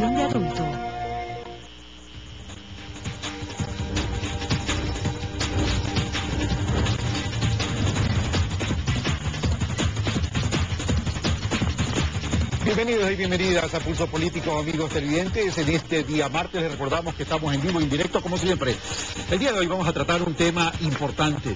Versión de adulto. Bienvenidos y bienvenidas a Pulso Político, amigos televidentes. En este día martes les recordamos que estamos en vivo e indirecto, como siempre. El día de hoy vamos a tratar un tema importante.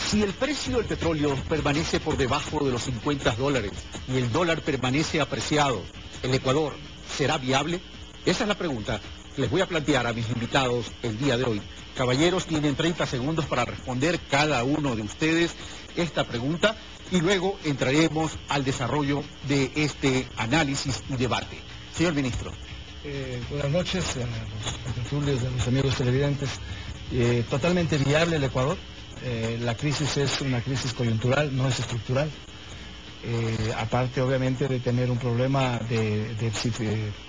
Si el precio del petróleo permanece por debajo de los $50 y el dólar permanece apreciado, ¿el Ecuador será viable? Esa es la pregunta que les voy a plantear a mis invitados el día de hoy. Caballeros, tienen 30 segundos para responder cada uno de ustedes esta pregunta y luego entraremos al desarrollo de este análisis y debate. Señor ministro. Buenas noches a los tertulios, a los amigos televidentes. Totalmente viable el Ecuador. La crisis es una crisis coyuntural, no es estructural. Aparte, obviamente, de tener un problema de déficit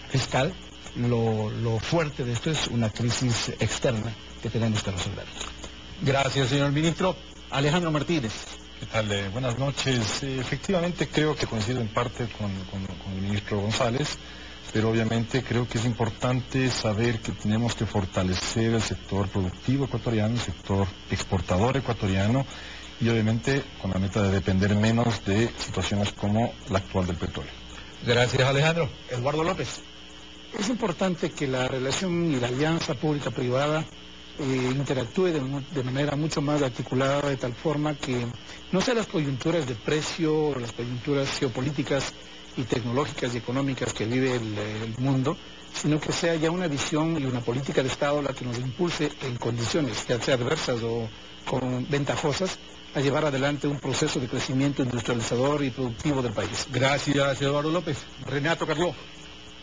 fiscal, lo fuerte de esto es una crisis externa que tenemos que resolver. Gracias, señor ministro. Alejandro Martínez. ¿Qué tal? Buenas noches. Efectivamente creo que coincido en parte con el ministro González, pero obviamente creo que es importante saber que tenemos que fortalecer el sector productivo ecuatoriano, el sector exportador ecuatoriano, y obviamente con la meta de depender menos de situaciones como la actual del petróleo. Gracias, Alejandro. Eduardo López. Es importante que la relación y la alianza pública-privada interactúe de manera mucho más articulada, de tal forma que no sean las coyunturas de precio, las coyunturas geopolíticas y tecnológicas y económicas que vive el mundo, sino que sea ya una visión y una política de Estado la que nos impulse en condiciones, ya sea adversas o ventajosas, a llevar adelante un proceso de crecimiento industrializador y productivo del país. Gracias, Eduardo López. Renato Carló.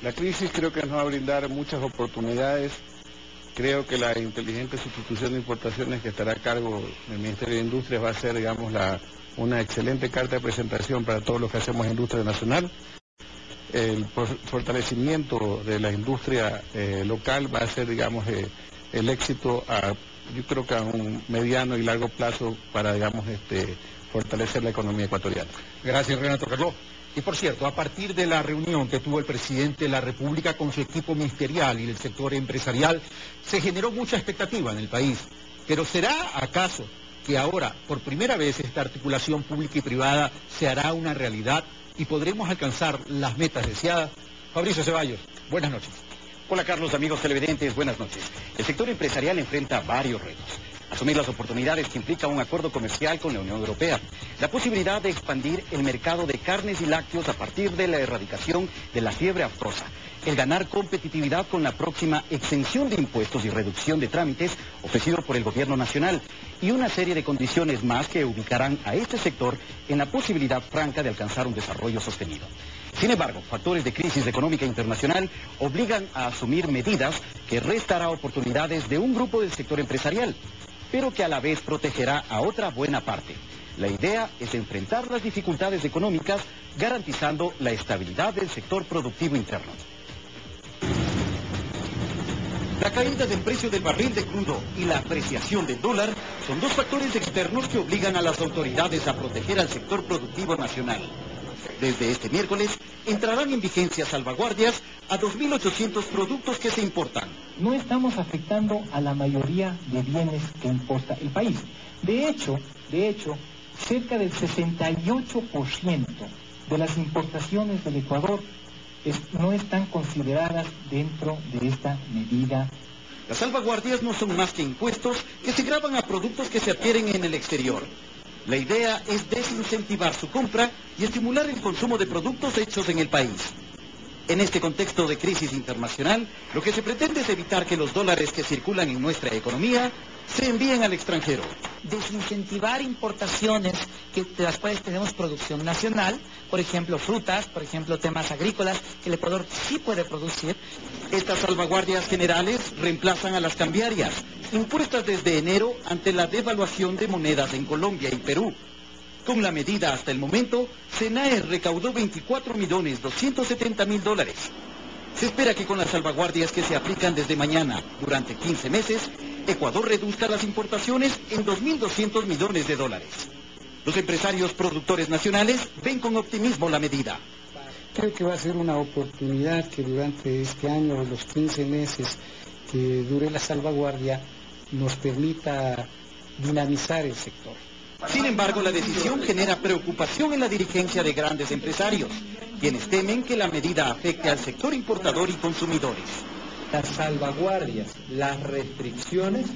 La crisis creo que nos va a brindar muchas oportunidades. Creo que la inteligente sustitución de importaciones que estará a cargo del Ministerio de Industrias va a ser, digamos, una excelente carta de presentación para todos los que hacemos industria nacional. El fortalecimiento de la industria local va a ser, digamos, el éxito, yo creo que a un mediano y largo plazo para, digamos, fortalecer la economía ecuatoriana. Gracias, Renato Carló. Y por cierto, a partir de la reunión que tuvo el presidente de la República con su equipo ministerial y el sector empresarial, se generó mucha expectativa en el país. Pero ¿será acaso que ahora, por primera vez, esta articulación pública y privada se hará una realidad y podremos alcanzar las metas deseadas? Fabricio Ceballos, buenas noches. Hola Carlos, amigos televidentes, buenas noches. El sector empresarial enfrenta varios retos. Asumir las oportunidades que implica un acuerdo comercial con la Unión Europea, la posibilidad de expandir el mercado de carnes y lácteos a partir de la erradicación de la fiebre aftosa, el ganar competitividad con la próxima exención de impuestos y reducción de trámites ofrecido por el gobierno nacional y una serie de condiciones más que ubicarán a este sector en la posibilidad franca de alcanzar un desarrollo sostenido. Sin embargo, factores de crisis económica internacional obligan a asumir medidas que restará oportunidades de un grupo del sector empresarial, pero que a la vez protegerá a otra buena parte. La idea es enfrentar las dificultades económicas garantizando la estabilidad del sector productivo interno. La caída del precio del barril de crudo y la apreciación del dólar son dos factores externos que obligan a las autoridades a proteger al sector productivo nacional. Desde este miércoles entrarán en vigencia salvaguardias a 2.800 productos que se importan. No estamos afectando a la mayoría de bienes que importa el país. De hecho, cerca del 68% de las importaciones del Ecuador no están consideradas dentro de esta medida. Las salvaguardias no son más que impuestos que se gravan a productos que se adquieren en el exterior. La idea es desincentivar su compra y estimular el consumo de productos hechos en el país. En este contexto de crisis internacional, lo que se pretende es evitar que los dólares que circulan en nuestra economía se envíen al extranjero. Desincentivar importaciones de las cuales tenemos producción nacional, por ejemplo frutas, por ejemplo temas agrícolas, que el Ecuador sí puede producir. Estas salvaguardias generales reemplazan a las cambiarias, impuestas desde enero ante la devaluación de monedas en Colombia y Perú. Con la medida hasta el momento, SENAE recaudó $24.270.000. Se espera que con las salvaguardias que se aplican desde mañana durante 15 meses, Ecuador reduzca las importaciones en $2.200 millones. Los empresarios productores nacionales ven con optimismo la medida. Creo que va a ser una oportunidad que durante este año, los 15 meses que dure la salvaguardia, nos permita dinamizar el sector. Sin embargo, la decisión genera preocupación en la dirigencia de grandes empresarios, quienes temen que la medida afecte al sector importador y consumidores. Las salvaguardias, las restricciones,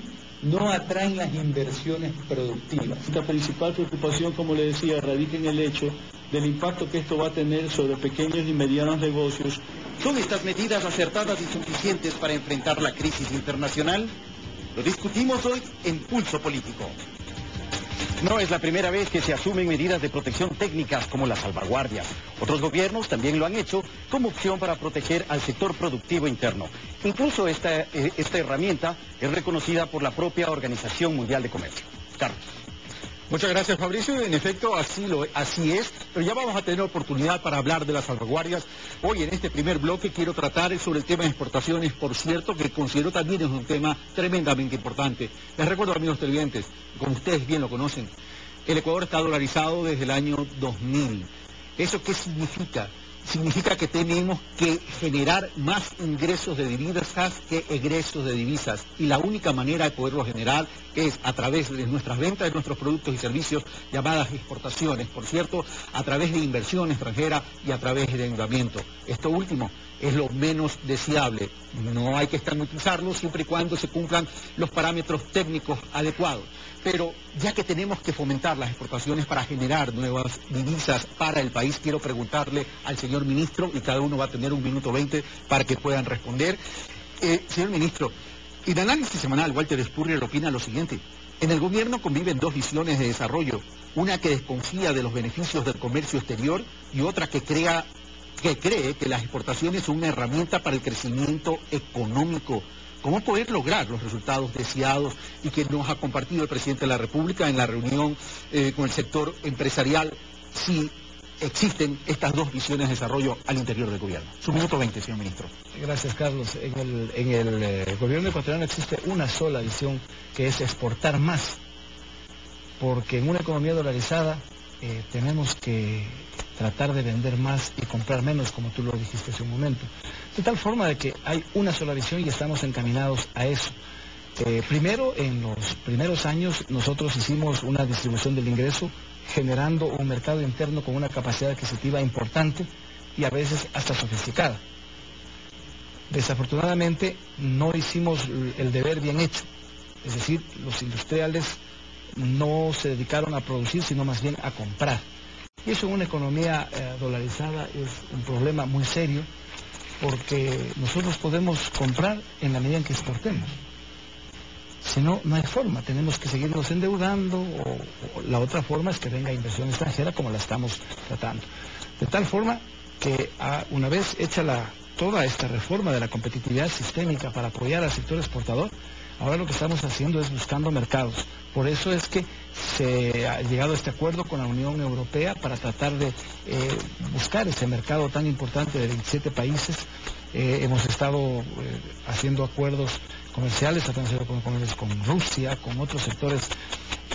no atraen las inversiones productivas. La principal preocupación, como le decía, radica en el hecho del impacto que esto va a tener sobre pequeños y medianos negocios. ¿Son estas medidas acertadas y suficientes para enfrentar la crisis internacional? Lo discutimos hoy en Pulso Político. No es la primera vez que se asumen medidas de protección técnicas como las salvaguardias. Otros gobiernos también lo han hecho como opción para proteger al sector productivo interno. Incluso esta herramienta es reconocida por la propia Organización Mundial de Comercio. Carlos. Muchas gracias, Fabricio. En efecto, así es, pero ya vamos a tener oportunidad para hablar de las salvaguardias. Hoy, en este primer bloque, quiero tratar sobre el tema de exportaciones, por cierto, que considero también es un tema tremendamente importante. Les recuerdo, amigos televidentes, como ustedes bien lo conocen, el Ecuador está dolarizado desde el año 2000. ¿Eso qué significa? Significa que tenemos que generar más ingresos de divisas que egresos de divisas. Y la única manera de poderlo generar es a través de nuestras ventas de nuestros productos y servicios, llamadas exportaciones, por cierto, a través de inversión extranjera y a través de endeudamiento. Esto último es lo menos deseable. No hay que estigmatizarlo siempre y cuando se cumplan los parámetros técnicos adecuados. Pero ya que tenemos que fomentar las exportaciones para generar nuevas divisas para el país, quiero preguntarle al señor ministro, y cada uno va a tener 1 minuto 20 para que puedan responder. Señor ministro, en análisis semanal, Walter Spurrier opina lo siguiente: en el gobierno conviven dos visiones de desarrollo, una que desconfía de los beneficios del comercio exterior y otra que cree que las exportaciones son una herramienta para el crecimiento económico. ¿Cómo poder lograr los resultados deseados y que nos ha compartido el presidente de la República en la reunión con el sector empresarial, si existen estas dos visiones de desarrollo al interior del gobierno? Su minuto 20, señor ministro. Gracias, Carlos. En el gobierno ecuatoriano existe una sola visión, que es exportar más, porque en una economía dolarizada tenemos que tratar de vender más y comprar menos, como tú lo dijiste hace un momento. De tal forma de que hay una sola visión y estamos encaminados a eso. Primero, en los primeros años, nosotros hicimos una distribución del ingreso, generando un mercado interno con una capacidad adquisitiva importante y a veces hasta sofisticada. Desafortunadamente, no hicimos el deber bien hecho. Es decir, los industriales no se dedicaron a producir, sino más bien a comprar. Y eso en una economía dolarizada es un problema muy serio, porque nosotros podemos comprar en la medida en que exportemos. Si no, no hay forma, tenemos que seguirnos endeudando, o la otra forma es que venga inversión extranjera, como la estamos tratando. De tal forma que una vez hecha toda esta reforma de la competitividad sistémica para apoyar al sector exportador, ahora lo que estamos haciendo es buscando mercados. Por eso es que se ha llegado a este acuerdo con la Unión Europea para tratar de buscar ese mercado tan importante de 27 países. Hemos estado haciendo acuerdos comerciales, con Rusia, con otros sectores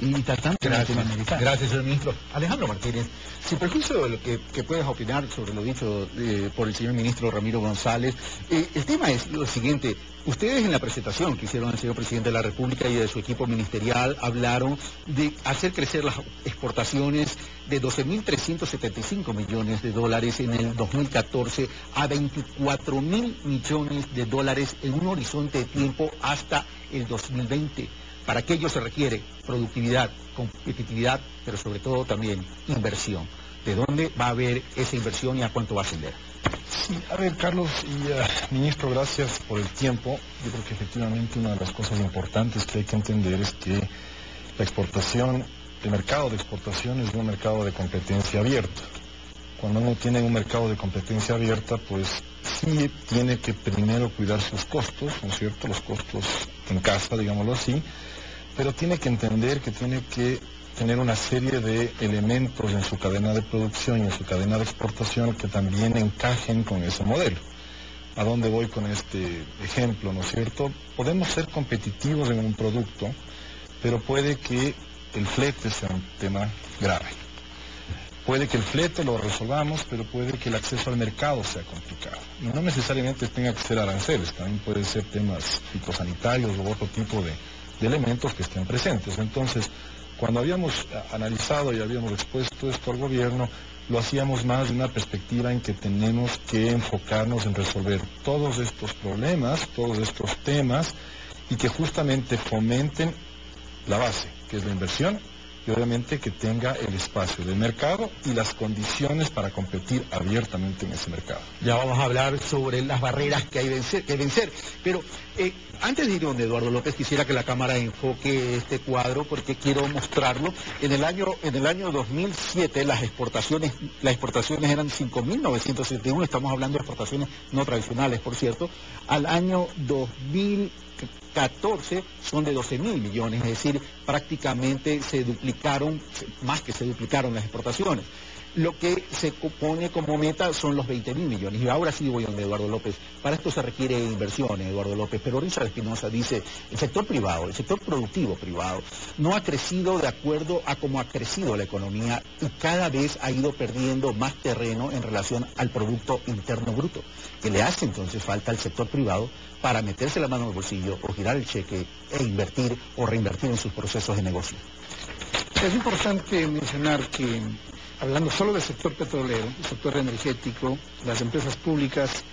y tratando de latinoamericanos. Gracias, señor ministro. Alejandro Martínez, sin perjuicio de lo que puedas opinar sobre lo dicho por el señor ministro Ramiro González, el tema es lo siguiente. Ustedes en la presentación que hicieron al señor presidente de la República y de su equipo ministerial hablaron de hacer crecer las exportaciones de 12.375 millones de dólares en el 2014 a 24.000 millones de dólares en un horizonte de tiempo hasta el 2020. Para aquello se requiere productividad, competitividad, pero sobre todo también inversión. ¿De dónde va a haber esa inversión y a cuánto va a ascender? Sí, a ver, Carlos y ministro, gracias por el tiempo. Yo creo que efectivamente una de las cosas importantes que hay que entender es que la exportación, el mercado de exportación es un mercado de competencia abierta. Cuando uno tiene un mercado de competencia abierta, pues sí tiene que primero cuidar sus costos, ¿no es cierto? Los costos en casa, digámoslo así, pero tiene que entender que tiene que tener una serie de elementos en su cadena de producción y en su cadena de exportación que también encajen con ese modelo. ¿A dónde voy con este ejemplo, no es cierto? Podemos ser competitivos en un producto, pero puede que el flete sea un tema grave. Puede que el flete lo resolvamos, pero puede que el acceso al mercado sea complicado. Y no necesariamente tenga que ser aranceles, también puede ser temas fitosanitarios o otro tipo de elementos que estén presentes. Entonces, cuando habíamos analizado y habíamos expuesto esto al gobierno, lo hacíamos más de una perspectiva en que tenemos que enfocarnos en resolver todos estos problemas, todos estos temas, y que justamente fomenten la base, que es la inversión, y obviamente que tenga el espacio del mercado y las condiciones para competir abiertamente en ese mercado. Ya vamos a hablar sobre las barreras que hay que vencer, pero antes de ir donde Eduardo López, quisiera que la cámara enfoque este cuadro porque quiero mostrarlo. En el año 2007 las exportaciones eran 5.971, estamos hablando de exportaciones no tradicionales, por cierto. Al año 2014 son de 12.000 millones, es decir, prácticamente más que se duplicaron las exportaciones. Lo que se pone como meta son los 20.000 millones. Y ahora sí voy donde Eduardo López. Para esto se requiere inversión, Eduardo López. Pero Richard Espinosa dice, el sector privado, el sector productivo privado, no ha crecido de acuerdo a cómo ha crecido la economía y cada vez ha ido perdiendo más terreno en relación al Producto Interno Bruto, que le hace entonces falta al sector privado para meterse la mano en el bolsillo o girar el cheque e invertir o reinvertir en sus procesos de negocio. Es importante mencionar que, hablando solo del sector petrolero, el sector energético, las empresas públicas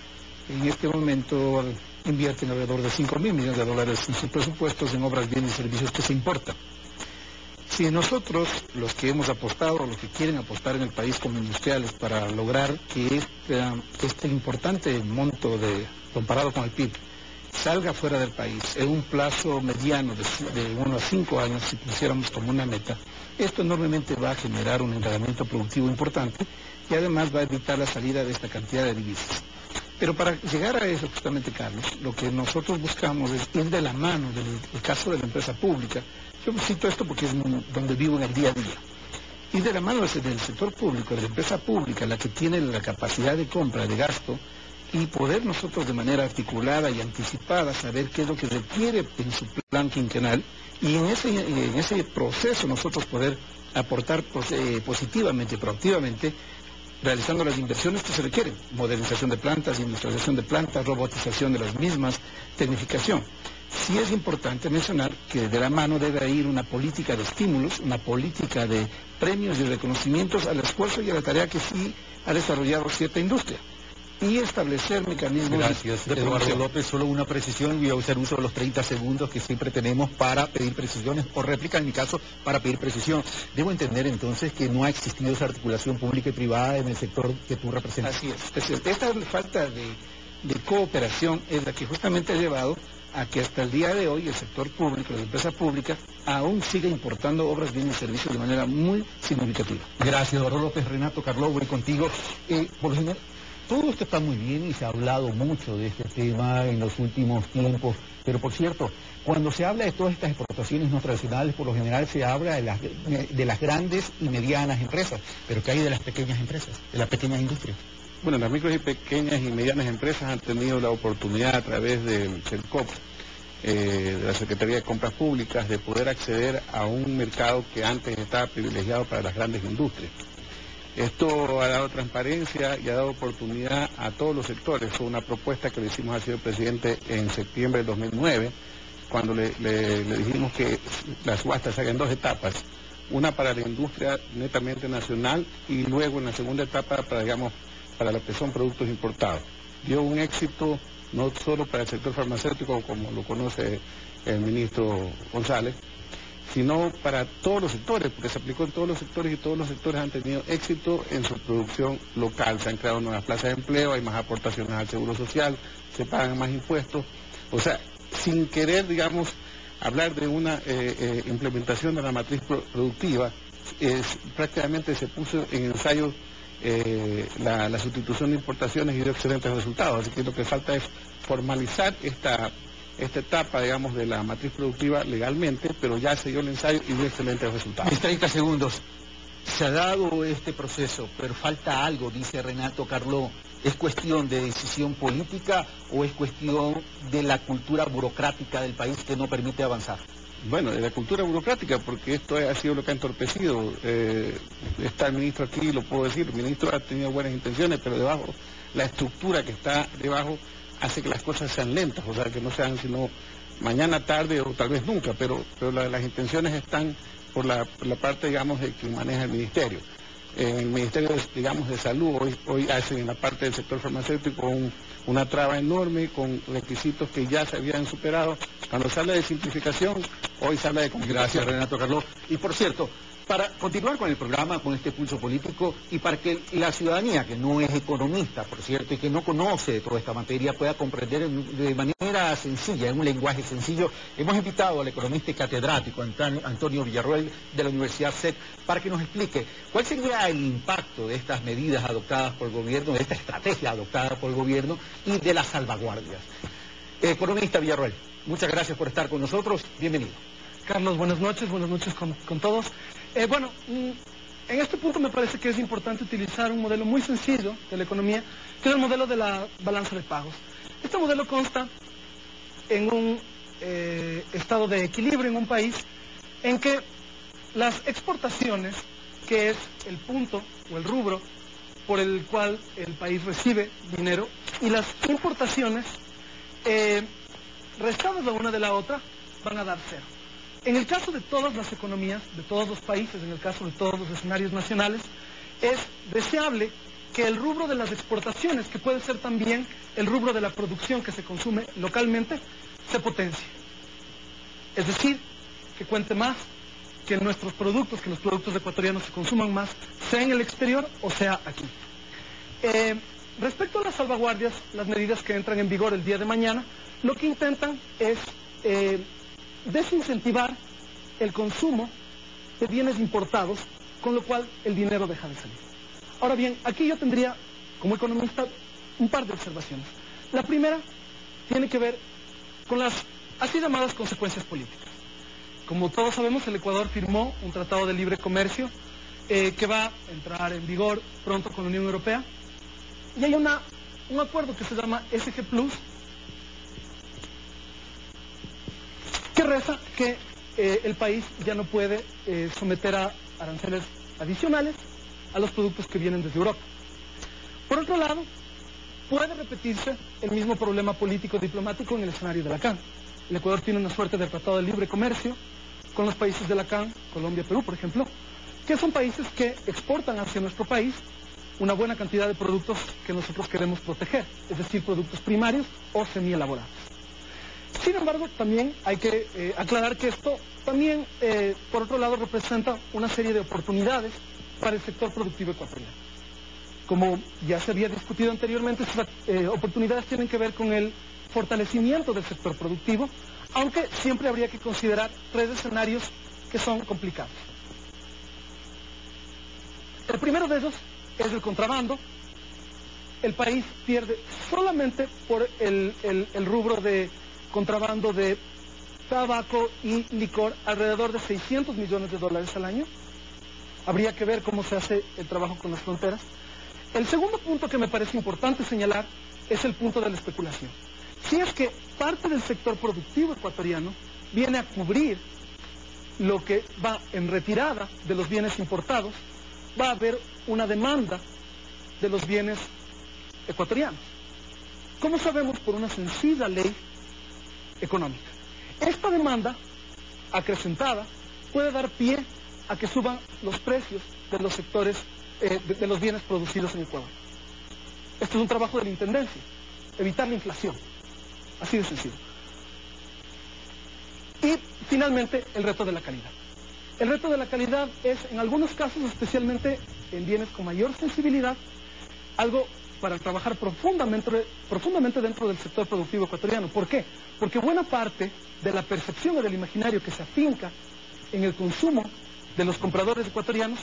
en este momento invierten alrededor de 5.000 millones de dólares en sus presupuestos en obras, bienes y servicios que se importan. Si nosotros, los que hemos apostado, los que quieren apostar en el país como industriales para lograr que este importante monto comparado con el PIB salga fuera del país en un plazo mediano de 1 a 5 años, si pusiéramos como una meta, esto enormemente va a generar un enredamiento productivo importante y además va a evitar la salida de esta cantidad de divisas. Pero para llegar a eso, justamente, Carlos, lo que nosotros buscamos es ir de la mano del caso de la empresa pública. Yo cito esto porque es donde vivo en el día a día. Ir de la mano del sector público, de la empresa pública, la que tiene la capacidad de compra, de gasto, y poder nosotros de manera articulada y anticipada saber qué es lo que requiere en su plan quinquenal y en ese proceso nosotros poder aportar positivamente, proactivamente, realizando las inversiones que se requieren, modernización de plantas, industrialización de plantas, robotización de las mismas, tecnificación. Sí es importante mencionar que de la mano debe ir una política de estímulos, una política de premios y reconocimientos al esfuerzo y a la tarea que sí ha desarrollado cierta industria. Y establecer mecanismos de Eduardo López, solo una precisión, voy a usar uso de los 30 segundos que siempre tenemos para pedir precisiones o réplica, en mi caso, para pedir precisión. Debo entender entonces que no ha existido esa articulación pública y privada en el sector que tú representas. Así es. Esta falta de cooperación es la que justamente ha llevado a que hasta el día de hoy el sector público, la empresa pública, aún sigue importando obras, bienes y servicios de manera muy significativa. Gracias, Eduardo López. Renato Carló, voy contigo. Por lo general, todo esto está muy bien y se ha hablado mucho de este tema en los últimos tiempos, pero por cierto, cuando se habla de todas estas exportaciones no tradicionales, por lo general se habla de las grandes y medianas empresas, pero ¿qué hay de las pequeñas empresas, de las pequeñas industrias? Bueno, las micros y pequeñas y medianas empresas han tenido la oportunidad a través del CELCOP, de la Secretaría de Compras Públicas, de poder acceder a un mercado que antes estaba privilegiado para las grandes industrias. Esto ha dado transparencia y ha dado oportunidad a todos los sectores. Fue una propuesta que le hicimos al señor presidente en septiembre de 2009, cuando le dijimos que las subastas se hagan en 2 etapas. Una para la industria netamente nacional y luego en la segunda etapa para lo que son productos importados. Dio un éxito no solo para el sector farmacéutico, como lo conoce el ministro González, sino para todos los sectores, porque se aplicó en todos los sectores y todos los sectores han tenido éxito en su producción local. Se han creado nuevas plazas de empleo, hay más aportaciones al seguro social, se pagan más impuestos. O sea, sin querer, hablar de una implementación de la matriz productiva, prácticamente se puso en ensayo la sustitución de importaciones y dio excelentes resultados. Así que lo que falta es formalizar esta etapa, de la matriz productiva legalmente, pero ya se dio el ensayo y dio excelentes resultados. En 30 segundos, se ha dado este proceso, pero falta algo, dice Renato Carló. ¿Es cuestión de decisión política o es cuestión de la cultura burocrática del país que no permite avanzar? Bueno, de la cultura burocrática, porque esto ha sido lo que ha entorpecido. Está el ministro aquí, lo puedo decir, el ministro ha tenido buenas intenciones, pero debajo, la estructura que está debajo hace que las cosas sean lentas, o sea, que no sean sino mañana, tarde o tal vez nunca, pero las intenciones están por la parte, digamos, de quien maneja el ministerio. En el Ministerio, digamos, de Salud, hoy hacen en la parte del sector farmacéutico una traba enorme con requisitos que ya se habían superado. Cuando se habla de simplificación, hoy se habla de complicación. Gracias, Renato Carlos. Y por cierto, para continuar con el programa, con este pulso político, y para que la ciudadanía, que no es economista, por cierto, y que no conoce de toda esta materia, pueda comprender de manera sencilla, en un lenguaje sencillo, hemos invitado al economista y catedrático Antonio Villarroel de la Universidad SET para que nos explique cuál sería el impacto de estas medidas adoptadas por el gobierno, de esta estrategia adoptada por el gobierno y de las salvaguardias. Economista Villarroel, muchas gracias por estar con nosotros. Bienvenido. Carlos, buenas noches con todos. En este punto me parece que es importante utilizar un modelo muy sencillo de la economía, que es el modelo de la balanza de pagos. Este modelo consta en un estado de equilibrio en un país en que las exportaciones, que es el punto o el rubro por el cual el país recibe dinero, y las importaciones, restadas la una de la otra, van a dar cero. En el caso de todas las economías, de todos los países, en el caso de todos los escenarios nacionales, es deseable que el rubro de las exportaciones, que puede ser también el rubro de la producción que se consume localmente, se potencie. Es decir, que cuente más, que nuestros productos, que los productos ecuatorianos se consuman más, sea en el exterior o sea aquí. Respecto a las salvaguardias, las medidas que entran en vigor el día de mañana, lo que intentan es desincentivar el consumo de bienes importados, con lo cual el dinero deja de salir. Ahora bien, aquí yo tendría, como economista, un par de observaciones. La primera tiene que ver con las así llamadas consecuencias políticas. Como todos sabemos, el Ecuador firmó un tratado de libre comercio que va a entrar en vigor pronto con la Unión Europea, y hay un acuerdo que se llama SG Plus, que reza que el país ya no puede someter a aranceles adicionales a los productos que vienen desde Europa. Por otro lado, puede repetirse el mismo problema político-diplomático en el escenario de la CAN. El Ecuador tiene una suerte de tratado de libre comercio con los países de la CAN, Colombia, Perú, por ejemplo, que son países que exportan hacia nuestro país una buena cantidad de productos que nosotros queremos proteger, es decir, productos primarios o semielaborados. Sin embargo, también hay que aclarar que esto también, por otro lado, representa una serie de oportunidades para el sector productivo ecuatoriano. Como ya se había discutido anteriormente, estas oportunidades tienen que ver con el fortalecimiento del sector productivo, aunque siempre habría que considerar tres escenarios que son complicados. El primero de ellos es el contrabando. El país pierde solamente por el rubro de contrabando de tabaco y licor alrededor de $600 millones al año. Habría que ver cómo se hace el trabajo con las fronteras. El segundo punto que me parece importante señalar es el punto de la especulación. Si es que parte del sector productivo ecuatoriano viene a cubrir lo que va en retirada de los bienes importados, va a haber una demanda de los bienes ecuatorianos. ¿Cómo sabemos? Por una sencilla ley económica. Esta demanda acrecentada puede dar pie a que suban los precios de los sectores de los bienes producidos en Ecuador. Esto es un trabajo de la Intendencia, evitar la inflación, así de sencillo. Y finalmente el reto de la calidad. El reto de la calidad es, en algunos casos, especialmente en bienes con mayor sensibilidad, algo para trabajar profundamente dentro del sector productivo ecuatoriano. ¿Por qué? Porque buena parte de la percepción o del imaginario que se afinca en el consumo de los compradores ecuatorianos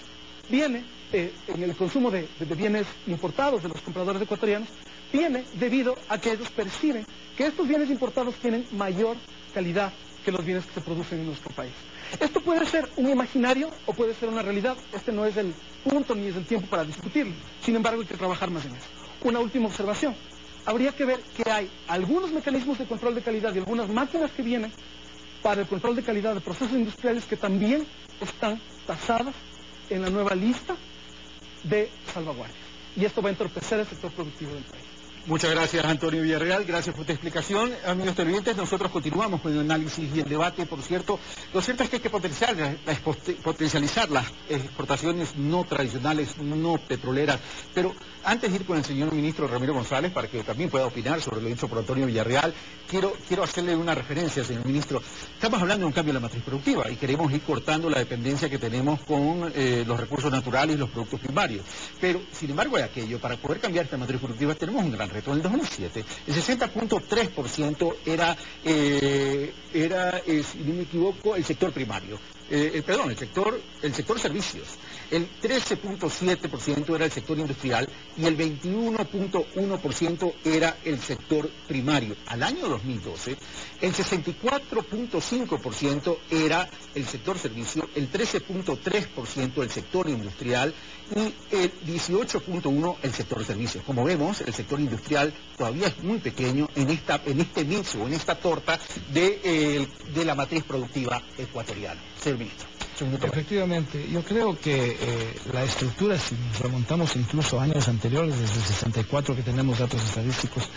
viene, en el consumo de bienes importados de los compradores ecuatorianos, viene debido a que ellos perciben que estos bienes importados tienen mayor calidad que los bienes que se producen en nuestro país. Esto puede ser un imaginario o puede ser una realidad. Este no es el punto ni es el tiempo para discutirlo. Sin embargo, hay que trabajar más en eso. Una última observación. Habría que ver que hay algunos mecanismos de control de calidad y algunas máquinas que vienen para el control de calidad de procesos industriales que también están tasadas en la nueva lista de salvaguardia. Y esto va a entorpecer el sector productivo del país. Muchas gracias, Antonio Villarreal. Gracias por tu explicación. Amigos televidentes, nosotros continuamos con el análisis y el debate, por cierto. Lo cierto es que hay que potencializar las exportaciones no tradicionales, no petroleras. Pero antes de ir con el señor ministro Ramiro González, para que también pueda opinar sobre lo dicho por Antonio Villarreal, quiero hacerle una referencia, señor ministro. Estamos hablando de un cambio en la matriz productiva y queremos ir cortando la dependencia que tenemos con los recursos naturales y los productos primarios. Pero, sin embargo, aquello, para poder cambiar esta matriz productiva tenemos un gran reto. En el 2007, el 60.3% era, si no me equivoco, el sector primario. El sector servicios. El 13.7% era el sector industrial y el 21.1% era el sector primario. Al año 2012, el 64.5% era el sector servicio, el 13.3% el sector industrial y el 18.1% el sector servicios. Como vemos, el sector industrial todavía es muy pequeño en este mix o en esta torta de la matriz productiva ecuatoriana. Señor ministro. Efectivamente, yo creo que la estructura, si nos remontamos incluso a años anteriores, desde el 64 que tenemos datos estadísticos,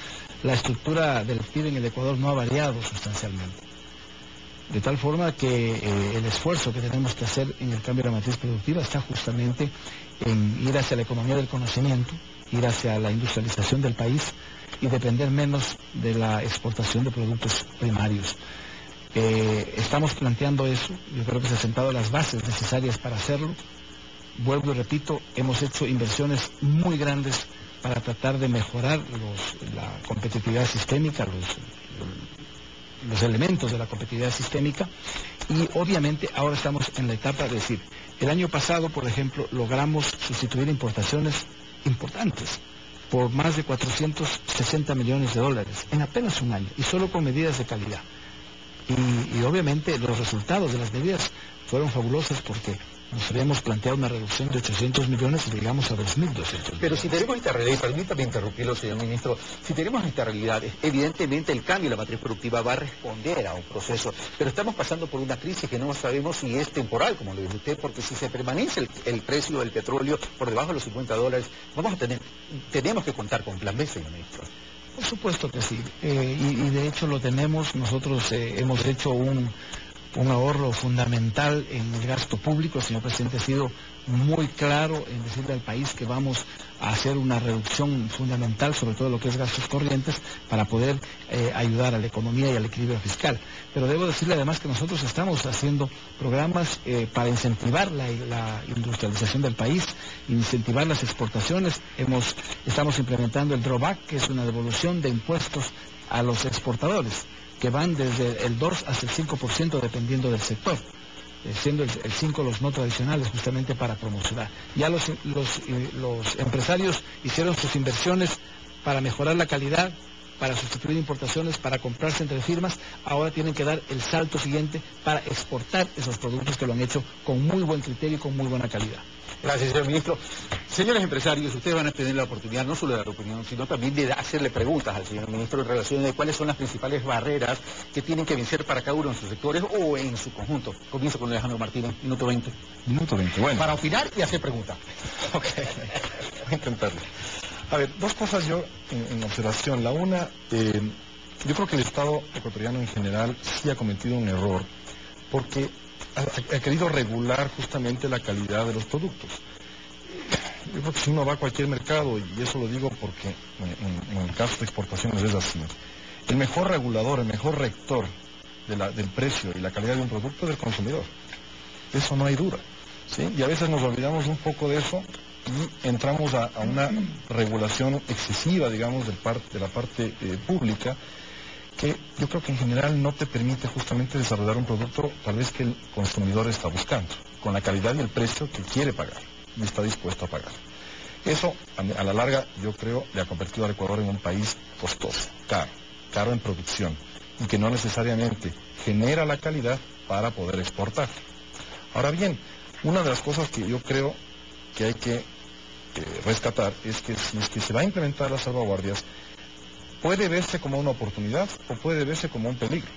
la estructura del PIB en el Ecuador no ha variado sustancialmente. De tal forma que el esfuerzo que tenemos que hacer en el cambio de la matriz productiva está justamente en ir hacia la economía del conocimiento, ir hacia la industrialización del país y depender menos de la exportación de productos primarios. Estamos planteando eso, yo creo que se han sentado las bases necesarias para hacerlo. Vuelvo y repito, hemos hecho inversiones muy grandes para tratar de mejorar la competitividad sistémica, los elementos de la competitividad sistémica, y obviamente ahora estamos en la etapa de decir, el año pasado, por ejemplo, logramos sustituir importaciones importantes por más de 460 millones de dólares en apenas un año, y solo con medidas de calidad. Y obviamente los resultados de las medidas fueron fabulosos porque nos habíamos planteado una reducción de 800 millones y llegamos a 2.200. Pero si tenemos esta realidad, permítame interrumpirlo, señor ministro, si tenemos esta realidad, evidentemente el cambio de la matriz productiva va a responder a un proceso, pero estamos pasando por una crisis que no sabemos si es temporal, como lo dijo usted, porque si se permanece el precio del petróleo por debajo de los $50, tenemos que contar con plan B, señor ministro. Por supuesto que sí, y de hecho lo tenemos. Nosotros hemos hecho un ahorro fundamental en el gasto público. El señor presidente ha sido muy claro en decirle al país que vamos a hacer una reducción fundamental sobre todo lo que es gastos corrientes para poder ayudar a la economía y al equilibrio fiscal. Pero debo decirle además que nosotros estamos haciendo programas para incentivar la industrialización del país, incentivar las exportaciones. Estamos implementando el drawback, que es una devolución de impuestos a los exportadores, que van desde el 2 hasta el 5% dependiendo del sector, siendo el 5 los no tradicionales, justamente para promocionar. Ya los empresarios hicieron sus inversiones para mejorar la calidad, para sustituir importaciones, para comprarse entre firmas. Ahora tienen que dar el salto siguiente para exportar esos productos que lo han hecho con muy buen criterio y con muy buena calidad. Gracias, señor ministro. Señores empresarios, ustedes van a tener la oportunidad no solo de dar opinión, sino también de hacerle preguntas al señor ministro en relación a cuáles son las principales barreras que tienen que vencer para cada uno de sus sectores o en su conjunto. Comienzo con Alejandro Martínez, minuto 20. Minuto 20, bueno. Para opinar y hacer preguntas. Ok, voy a intentarlo. A ver, dos cosas yo en observación. La una, yo creo que el Estado ecuatoriano en general sí ha cometido un error, porque ha querido regular justamente la calidad de los productos. Yo creo que si uno va a cualquier mercado, y eso lo digo porque en el caso de exportaciones es así, el mejor regulador, el mejor rector del precio y la calidad de un producto es el consumidor. De eso no hay duda, ¿sí? Y a veces nos olvidamos un poco de eso y entramos a una regulación excesiva, digamos, de la parte pública, que yo creo que en general no te permite justamente desarrollar un producto tal vez que el consumidor está buscando, con la calidad y el precio que quiere pagar y está dispuesto a pagar. Eso, a la larga, yo creo, le ha convertido al Ecuador en un país costoso, caro en producción, y que no necesariamente genera la calidad para poder exportar. Ahora bien, una de las cosas que yo creo que hay que rescatar es que si es que se va a implementar las salvaguardias, puede verse como una oportunidad o puede verse como un peligro.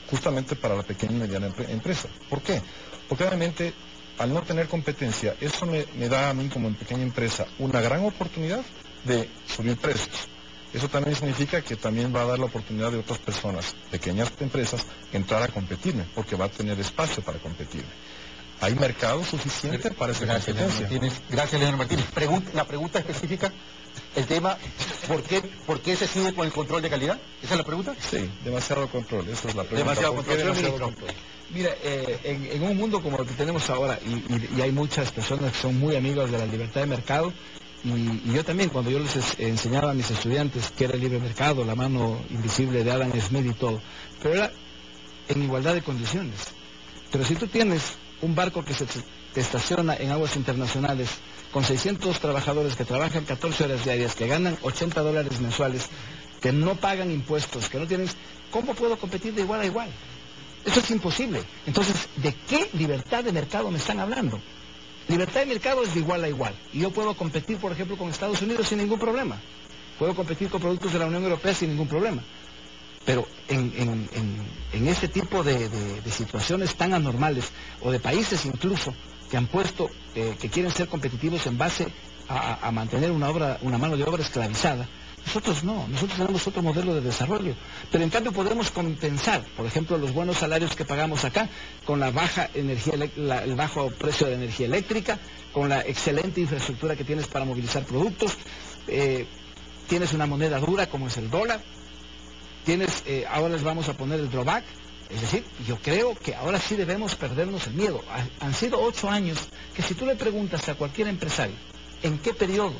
justamente para la pequeña y mediana empresa. ¿Por qué? Porque obviamente al no tener competencia, eso me da a mí como pequeña empresa una gran oportunidad de subir precios. Eso también significa que también va a dar la oportunidad de otras personas, pequeñas empresas, entrar a competirme, porque va a tener espacio para competirme. ¿Hay mercado suficiente para esa competencia? Gracias, Leonardo Martínez. La pregunta específica, el tema, ¿por qué se sigue con el control de calidad? ¿Esa es la pregunta? Sí, demasiado control, esa es la pregunta. Demasiado control. Mira, en un mundo como el que tenemos ahora, y hay muchas personas que son muy amigos de la libertad de mercado, y yo también, cuando yo les enseñaba a mis estudiantes qué era el libre mercado, la mano invisible de Adam Smith y todo, pero era en igualdad de condiciones. Pero si tú tienes un barco que se estaciona en aguas internacionales con 600 trabajadores que trabajan 14 horas diarias, que ganan $80 mensuales, que no pagan impuestos, que no tienen... ¿Cómo puedo competir de igual a igual? Eso es imposible. Entonces, ¿de qué libertad de mercado me están hablando? Libertad de mercado es de igual a igual. Y yo puedo competir, por ejemplo, con Estados Unidos sin ningún problema. Puedo competir con productos de la Unión Europea sin ningún problema. Pero en este tipo de situaciones tan anormales, o de países incluso, que han puesto, que quieren ser competitivos en base a mantener una mano de obra esclavizada, nosotros no, nosotros tenemos otro modelo de desarrollo. Pero en cambio podemos compensar, por ejemplo, los buenos salarios que pagamos acá, con la baja energía, el bajo precio de energía eléctrica, con la excelente infraestructura que tienes para movilizar productos, tienes una moneda dura como es el dólar, ahora les vamos a poner el drawback. Es decir, yo creo que ahora sí debemos perdernos el miedo. Han sido 8 años que si tú le preguntas a cualquier empresario en qué periodo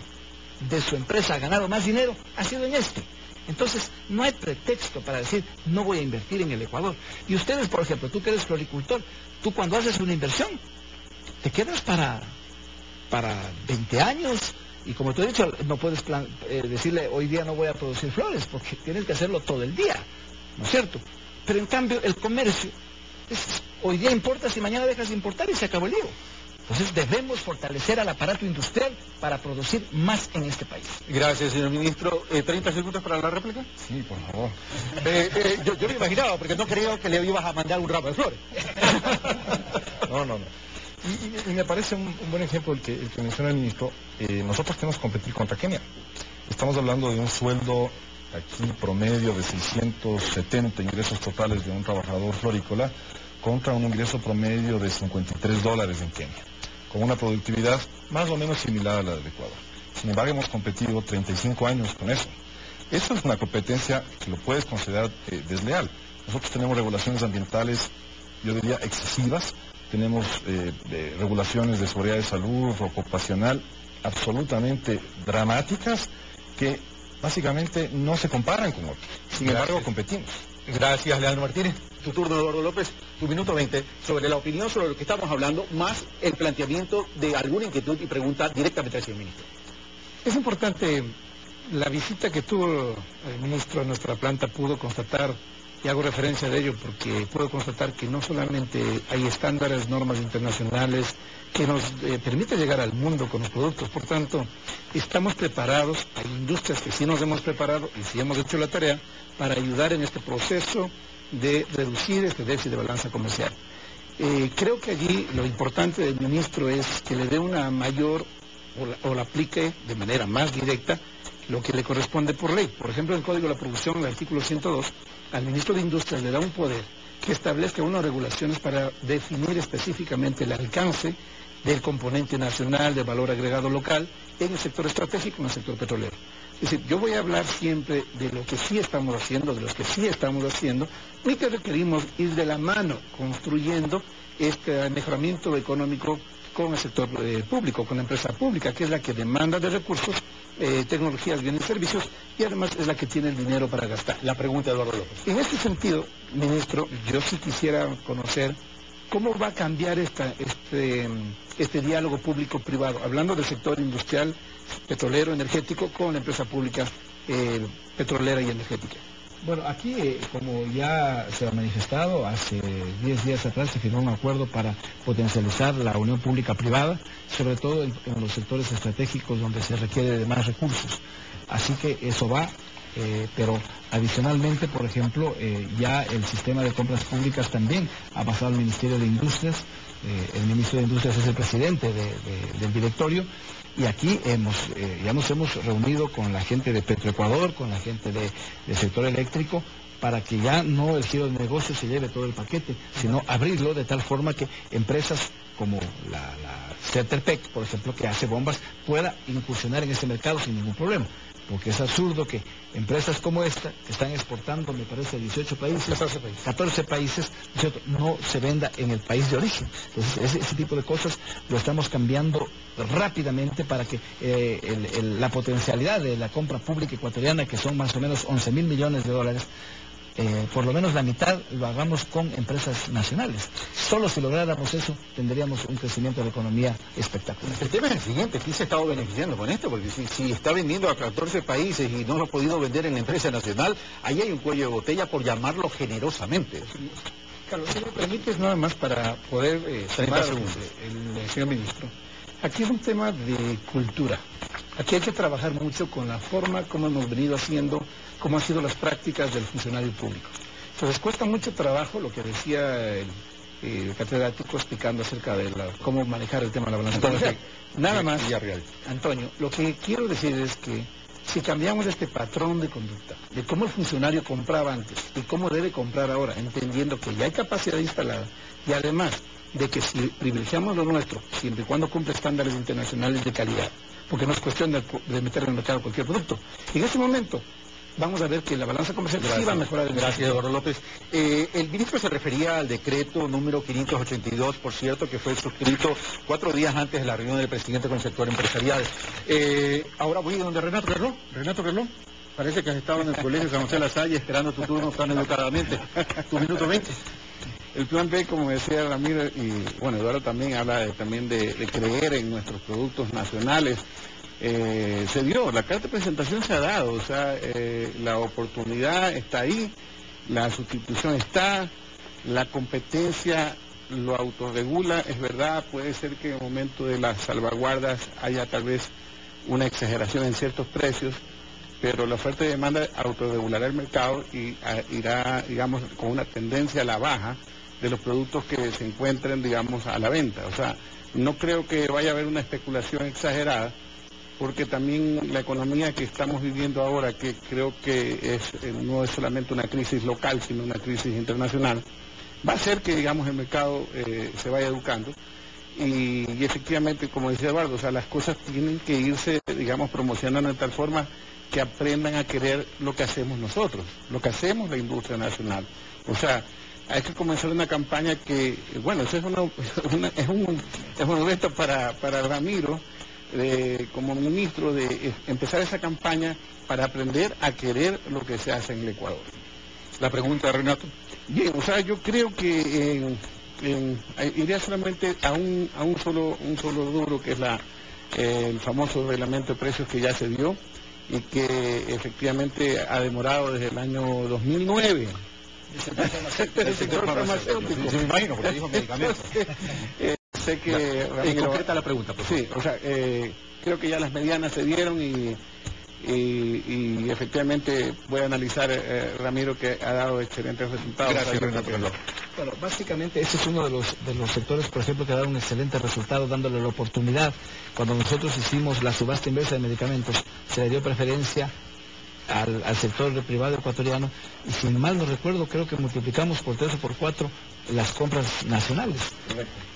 de su empresa ha ganado más dinero, ha sido en este. Entonces, no hay pretexto para decir, no voy a invertir en el Ecuador. Y ustedes, por ejemplo, tú que eres floricultor, tú cuando haces una inversión, te quedas para 20 años, y como te he dicho, no puedes decirle, hoy día no voy a producir flores, porque tienes que hacerlo todo el día, ¿no es cierto? Pero en cambio, el comercio, hoy día importas y mañana dejas de importar y se acabó el lío. Entonces debemos fortalecer al aparato industrial para producir más en este país. Gracias, señor ministro. ¿30 segundos para la réplica? Sí, por favor. Yo me imaginaba, porque no creo que le ibas a mandar un ramo de flores. No. Y me parece un buen ejemplo el que menciona el ministro. Nosotros tenemos que competir contra Kenia. Estamos hablando de un sueldo aquí promedio de 670 ingresos totales de un trabajador florícola contra un ingreso promedio de $53 en Kenia, con una productividad más o menos similar a la del Ecuador. Sin embargo, hemos competido 35 años con eso. Eso es una competencia que lo puedes considerar desleal. Nosotros tenemos regulaciones ambientales, yo diría, excesivas. Tenemos regulaciones de seguridad de salud ocupacional absolutamente dramáticas que básicamente no se comparan con otros. Sin embargo, competimos. Gracias, Leandro Martínez. Tu turno, Eduardo López, tu minuto 20, sobre la opinión sobre lo que estamos hablando, más el planteamiento de alguna inquietud y pregunta directamente al señor ministro. Es importante, la visita que tuvo el ministro a nuestra planta pudo constatar, y hago referencia de ello porque puedo constatar que no solamente hay estándares, normas internacionales que nos permiten llegar al mundo con los productos, por tanto, estamos preparados, hay industrias que sí nos hemos preparado y sí hemos hecho la tarea para ayudar en este proceso de reducir este déficit de balanza comercial. Creo que allí lo importante del ministro es que le dé una mayor, o la aplique de manera más directa, lo que le corresponde por ley. Por ejemplo, en el Código de la Producción, el artículo 102, al ministro de Industria le da un poder que establezca unas regulaciones para definir específicamente el alcance del componente nacional, del valor agregado local, en el sector estratégico, en el sector petrolero. Es decir, yo voy a hablar siempre de lo que sí estamos haciendo, de los que sí estamos haciendo, y que requerimos ir de la mano construyendo este mejoramiento económico con el sector público, con la empresa pública, que es la que demanda de recursos, tecnologías, bienes y servicios, y además es la que tiene el dinero para gastar. La pregunta de Eduardo López. En este sentido, ministro, yo sí quisiera conocer cómo va a cambiar este diálogo público-privado, hablando del sector industrial, petrolero, energético, con la empresa pública petrolera y energética. Bueno, aquí, como ya se ha manifestado, hace 10 días atrás se firmó un acuerdo para potencializar la unión pública-privada, sobre todo en los sectores estratégicos donde se requiere de más recursos. Así que eso va pero adicionalmente, por ejemplo, ya el sistema de compras públicas también ha pasado al Ministerio de Industrias. El ministro de Industrias es el presidente del directorio, y aquí ya nos hemos reunido con la gente de Petroecuador, con la gente del sector eléctrico, para que ya no el giro del negocio se lleve todo el paquete, sino abrirlo de tal forma que empresas como la Ceterpec, por ejemplo, que hace bombas, pueda incursionar en ese mercado sin ningún problema. Porque es absurdo que empresas como esta, que están exportando, me parece, a 18 países, 14 países, ¿cierto?, no se venda en el país de origen. Entonces, ese tipo de cosas lo estamos cambiando rápidamente para que la potencialidad de la compra pública ecuatoriana, que son más o menos 11.000 millones de dólares, por lo menos la mitad lo hagamos con empresas nacionales. Solo si lográramos eso, tendríamos un crecimiento de la economía espectacular. El tema es el siguiente: ¿quién se ha estado beneficiando con esto? Porque si está vendiendo a 14 países y no lo ha podido vender en la empresa nacional, ahí hay un cuello de botella, por llamarlo generosamente. Carlos, si me permites, nada más para poder sumar el señor ministro. Aquí es un tema de cultura. Aquí hay que trabajar mucho con la forma como hemos venido haciendo, cómo han sido las prácticas del funcionario público. Entonces cuesta mucho trabajo lo que decía el catedrático explicando acerca de cómo manejar el tema de la balanza comercial. Nada más, Antonio, lo que quiero decir es que si cambiamos este patrón de conducta, de cómo el funcionario compraba antes y cómo debe comprar ahora, entendiendo que ya hay capacidad instalada, y además de que si privilegiamos lo nuestro, siempre y cuando cumple estándares internacionales de calidad, porque no es cuestión de meter en el mercado cualquier producto. En ese momento vamos a ver que la balanza comercial sí va a mejorar. Gracias, Eduardo López. El ministro se refería al decreto número 582, por cierto, que fue suscrito 4 días antes de la reunión del presidente con el sector empresarial. Ahora voy a donde Renato Carló. Renato Carló, parece que has estado en el colegio San José de la Salle esperando tu turno tan educadamente. Tu minuto 20. El plan B, como decía Ramiro, y bueno, Eduardo también habla también de creer en nuestros productos nacionales. Se dio, la carta de presentación se ha dado, o sea, la oportunidad está ahí, la sustitución está, la competencia lo autorregula, es verdad, puede ser que en el momento de las salvaguardas haya tal vez una exageración en ciertos precios, pero la oferta y demanda autorregulará el mercado y irá, digamos, con una tendencia a la baja de los productos que se encuentren, digamos, a la venta. O sea, no creo que vaya a haber una especulación exagerada, porque también la economía que estamos viviendo ahora, que creo que no es solamente una crisis local, sino una crisis internacional, va a hacer que, digamos, el mercado se vaya educando. Y efectivamente, como decía Eduardo, o sea, las cosas tienen que irse, digamos, promocionando de tal forma que aprendan a querer lo que hacemos nosotros, lo que hacemos la industria nacional. O sea, hay que comenzar una campaña que, bueno, eso es un reto para Ramiro, como ministro, de empezar esa campaña para aprender a querer lo que se hace en el Ecuador. La pregunta, Renato. Bien, o sea, yo creo que iría solamente a un solo rubro, que es el famoso reglamento de precios que ya se dio y que efectivamente ha demorado desde el año 2009. El sector farmacéutico. Sí, me imagino, porque dijo medicamentos. Sé que... concreta la pregunta, por favor. Sí, o sea, creo que ya las medianas se dieron y efectivamente voy a analizar, Ramiro, que ha dado excelentes resultados. Gracias, Renato. Bueno, básicamente ese es uno de los sectores, por ejemplo, que ha dado un excelente resultado, dándole la oportunidad. Cuando nosotros hicimos la subasta inversa de medicamentos, se le dio preferencia al sector privado ecuatoriano, y si mal no recuerdo, creo que multiplicamos por 3 o por 4 las compras nacionales,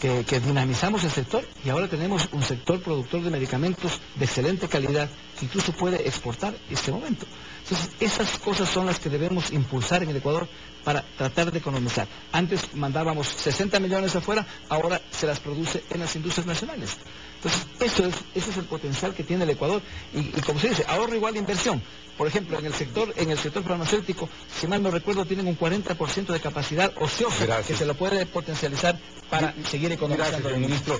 que dinamizamos el sector, y ahora tenemos un sector productor de medicamentos de excelente calidad que incluso puede exportar en este momento. Entonces, esas cosas son las que debemos impulsar en el Ecuador para tratar de economizar. Antes mandábamos 60 millones afuera, ahora se las produce en las industrias nacionales. Entonces, ese es el potencial que tiene el Ecuador, y como se dice, ahorro igual inversión. Por ejemplo, en el sector farmacéutico, si mal no recuerdo, tienen un 40% de capacidad ociosa que se lo puede potencializar para seguir economizando. Gracias, ministro.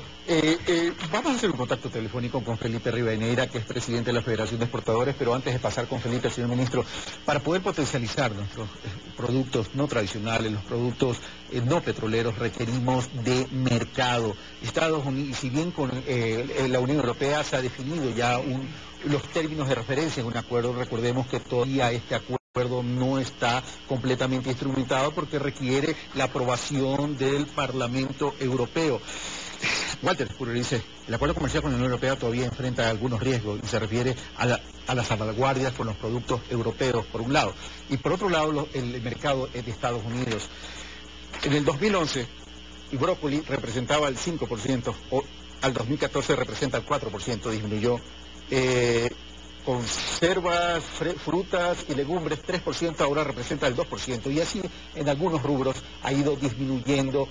Vamos a hacer un contacto telefónico con Felipe Rivadeneira, que es presidente de la Federación de Exportadores, pero antes de pasar con Felipe, señor ministro, para poder potencializar nuestros productos no tradicionales, los productos no petroleros, requerimos de mercado. Estados Unidos, si bien con la Unión Europea se ha definido ya los términos de referencia en un acuerdo. Recordemos que todavía este acuerdo no está completamente instrumentado porque requiere la aprobación del Parlamento Europeo. Walter Puro dice, el acuerdo comercial con la Unión Europea todavía enfrenta algunos riesgos y se refiere a las salvaguardias con los productos europeos, por un lado, y por otro lado el mercado es de Estados Unidos. En el 2011, el brócoli representaba el 5%, o al 2014 representa el 4%, disminuyó. Conservas, frutas y legumbres 3%, ahora representa el 2%, y así en algunos rubros ha ido disminuyendo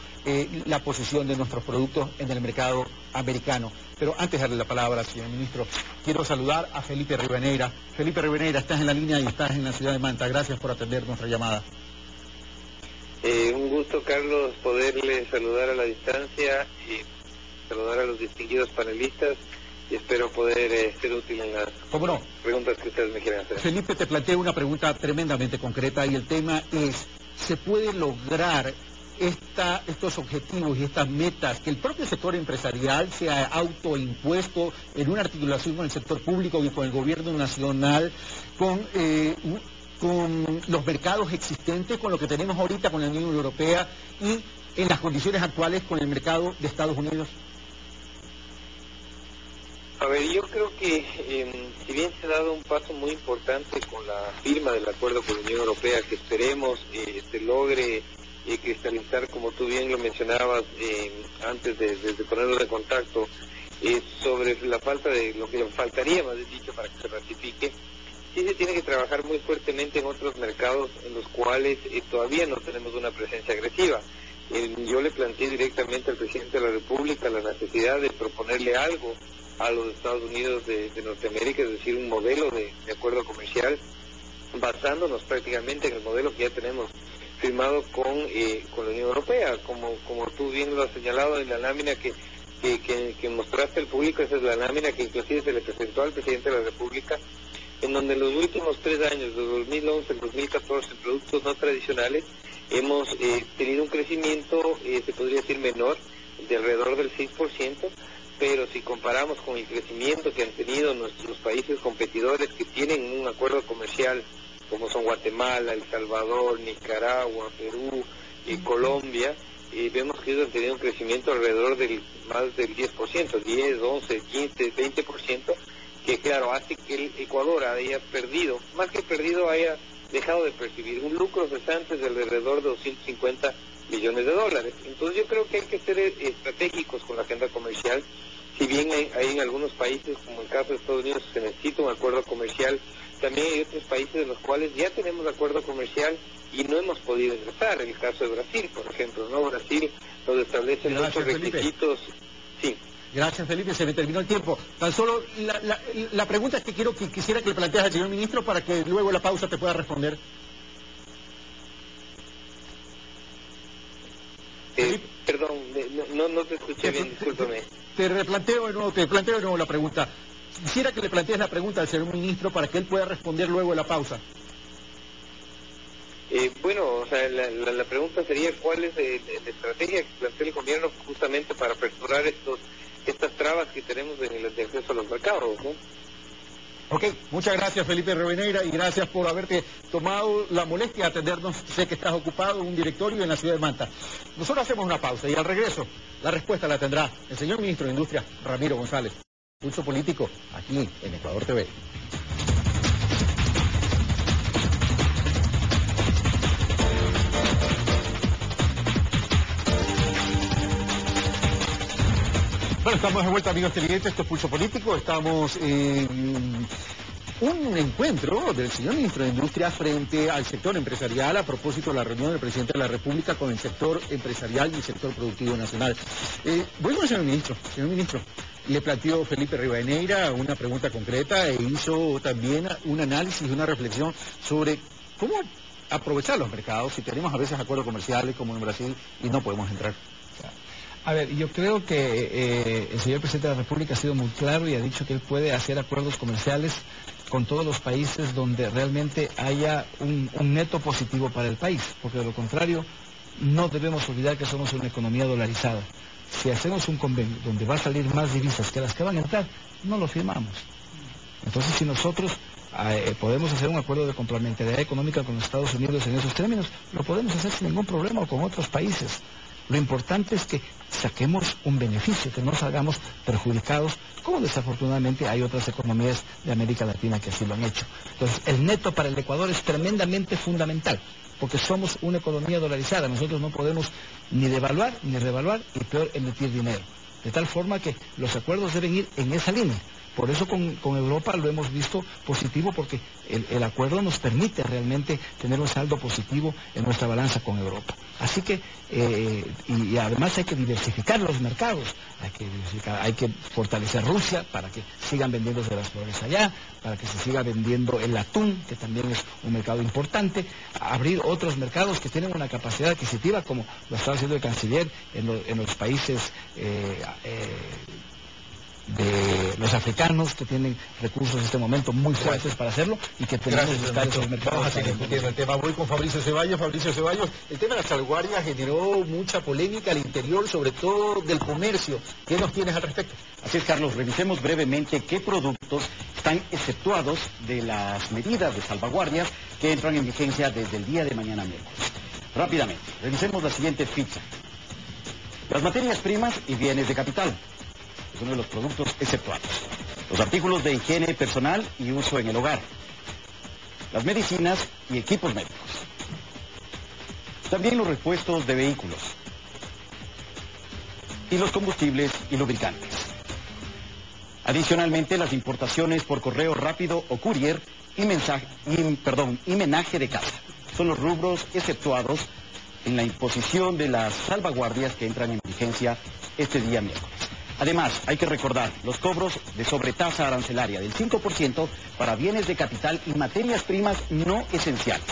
la posición de nuestros productos en el mercado americano. Pero antes de darle la palabra, señor ministro, quiero saludar a Felipe Rivadeneira. Felipe Rivadeneira, estás en la línea y estás en la ciudad de Manta. Gracias por atender nuestra llamada. Un gusto, Carlos, poderle saludar a la distancia y saludar a los distinguidos panelistas. Y espero poder ser útil en las preguntas que ustedes me quieran hacer. Felipe, te planteo una pregunta tremendamente concreta y el tema es, ¿se puede lograr estos objetivos y estas metas que el propio sector empresarial se ha autoimpuesto en una articulación con el sector público y con el gobierno nacional, con los mercados existentes, con lo que tenemos ahorita con la Unión Europea y en las condiciones actuales con el mercado de Estados Unidos? A ver, yo creo que si bien se ha dado un paso muy importante con la firma del acuerdo con la Unión Europea, que esperemos se logre cristalizar, como tú bien lo mencionabas antes de ponernos de contacto, sobre la falta de lo que faltaría, más dicho, para que se ratifique, sí se tiene que trabajar muy fuertemente en otros mercados en los cuales todavía no tenemos una presencia agresiva. Yo le planteé directamente al presidente de la República la necesidad de proponerle algo a los Estados Unidos de Norteamérica, es decir, un modelo de acuerdo comercial basándonos prácticamente en el modelo que ya tenemos firmado con la Unión Europea. Como tú bien lo has señalado en la lámina que mostraste al público, esa es la lámina que inclusive se le presentó al presidente de la República, en donde en los últimos 3 años, de 2011 al 2014, en productos no tradicionales, hemos tenido un crecimiento, se podría decir menor, de alrededor del 6%, pero si comparamos con el crecimiento que han tenido nuestros países competidores que tienen un acuerdo comercial, como son Guatemala, El Salvador, Nicaragua, Perú y Colombia, vemos que ellos han tenido un crecimiento alrededor del más del 10%, 10, 11, 15, 20%, que claro, hace que el Ecuador haya perdido, más que perdido, haya dejado de percibir un lucro cesante de alrededor de 250 millones de dólares. Entonces yo creo que hay que ser estratégicos con la agenda comercial. Si bien hay en algunos países, como el caso de Estados Unidos, se necesita un acuerdo comercial, también hay otros países en los cuales ya tenemos acuerdo comercial y no hemos podido ingresar. El caso de Brasil, por ejemplo, ¿no? Brasil nos establece muchos requisitos. Sí. Gracias, Felipe. Se me terminó el tiempo. Tan solo la pregunta es que quisiera que le plantees al señor ministro para que luego en la pausa te pueda responder. Perdón, no te escuché bien, discúlpame. Te planteo de nuevo la pregunta. Quisiera que le plantees la pregunta al señor ministro para que él pueda responder luego en la pausa. Bueno, o sea, la pregunta sería cuál es la estrategia que plantea el gobierno justamente para aperturar estas trabas que tenemos en el acceso a los mercados, ¿no? Ok, muchas gracias, Felipe Rivadeneira, y gracias por haberte tomado la molestia de atendernos. Sé que estás ocupado en un directorio en la ciudad de Manta. Nosotros hacemos una pausa y al regreso la respuesta la tendrá el señor ministro de Industria, Ramiro González. Pulso Político, aquí en Ecuador TV. Bueno, estamos de vuelta, amigos televidentes, esto es Pulso Político, estamos en un encuentro del señor ministro de Industria frente al sector empresarial a propósito de la reunión del presidente de la República con el sector empresarial y el sector productivo nacional. Bueno, señor ministro, le planteó Felipe Rivadeneira una pregunta concreta e hizo también un análisis y una reflexión sobre cómo aprovechar los mercados si tenemos a veces acuerdos comerciales como en Brasil y no podemos entrar. A ver, yo creo que el señor presidente de la República ha sido muy claro y ha dicho que él puede hacer acuerdos comerciales con todos los países donde realmente haya un neto positivo para el país, porque de lo contrario no debemos olvidar que somos una economía dolarizada. Si hacemos un convenio donde va a salir más divisas que las que van a entrar, no lo firmamos. Entonces, si nosotros podemos hacer un acuerdo de complementariedad económica con los Estados Unidos en esos términos, lo podemos hacer sin ningún problema o con otros países. Lo importante es que saquemos un beneficio, que no salgamos perjudicados, como desafortunadamente hay otras economías de América Latina que así lo han hecho. Entonces, el neto para el Ecuador es tremendamente fundamental, porque somos una economía dolarizada. Nosotros no podemos ni devaluar ni revaluar y peor emitir dinero. De tal forma que los acuerdos deben ir en esa línea. Por eso con Europa lo hemos visto positivo, porque el acuerdo nos permite realmente tener un saldo positivo en nuestra balanza con Europa. Así que, y además hay que diversificar los mercados, hay que fortalecer Rusia para que sigan vendiéndose las flores allá, para que se siga vendiendo el atún, que también es un mercado importante, abrir otros mercados que tienen una capacidad adquisitiva, como lo está haciendo el canciller en los países de los africanos, que tienen recursos en este momento muy fuertes para hacerlo, y que tenemos que buscar esos mercados. Vamos a seguir discutiendo el tema. Voy con Fabricio Ceballos. Fabricio Ceballos, el tema de la salvaguardia generó mucha polémica al interior, sobre todo del comercio. ¿Qué nos tienes al respecto? Así es, Carlos. Revisemos brevemente qué productos están exceptuados de las medidas de salvaguardias que entran en vigencia desde el día de mañana miércoles. Rápidamente, revisemos la siguiente ficha. Las materias primas y bienes de capital. Es uno de los productos exceptuados. Los artículos de higiene personal y uso en el hogar. Las medicinas y equipos médicos. También los repuestos de vehículos. Y los combustibles y lubricantes. Adicionalmente, las importaciones por correo rápido o courier y menaje de casa. Son los rubros exceptuados en la imposición de las salvaguardias que entran en vigencia este día miércoles. Además, hay que recordar los cobros de sobretasa arancelaria del 5% para bienes de capital y materias primas no esenciales.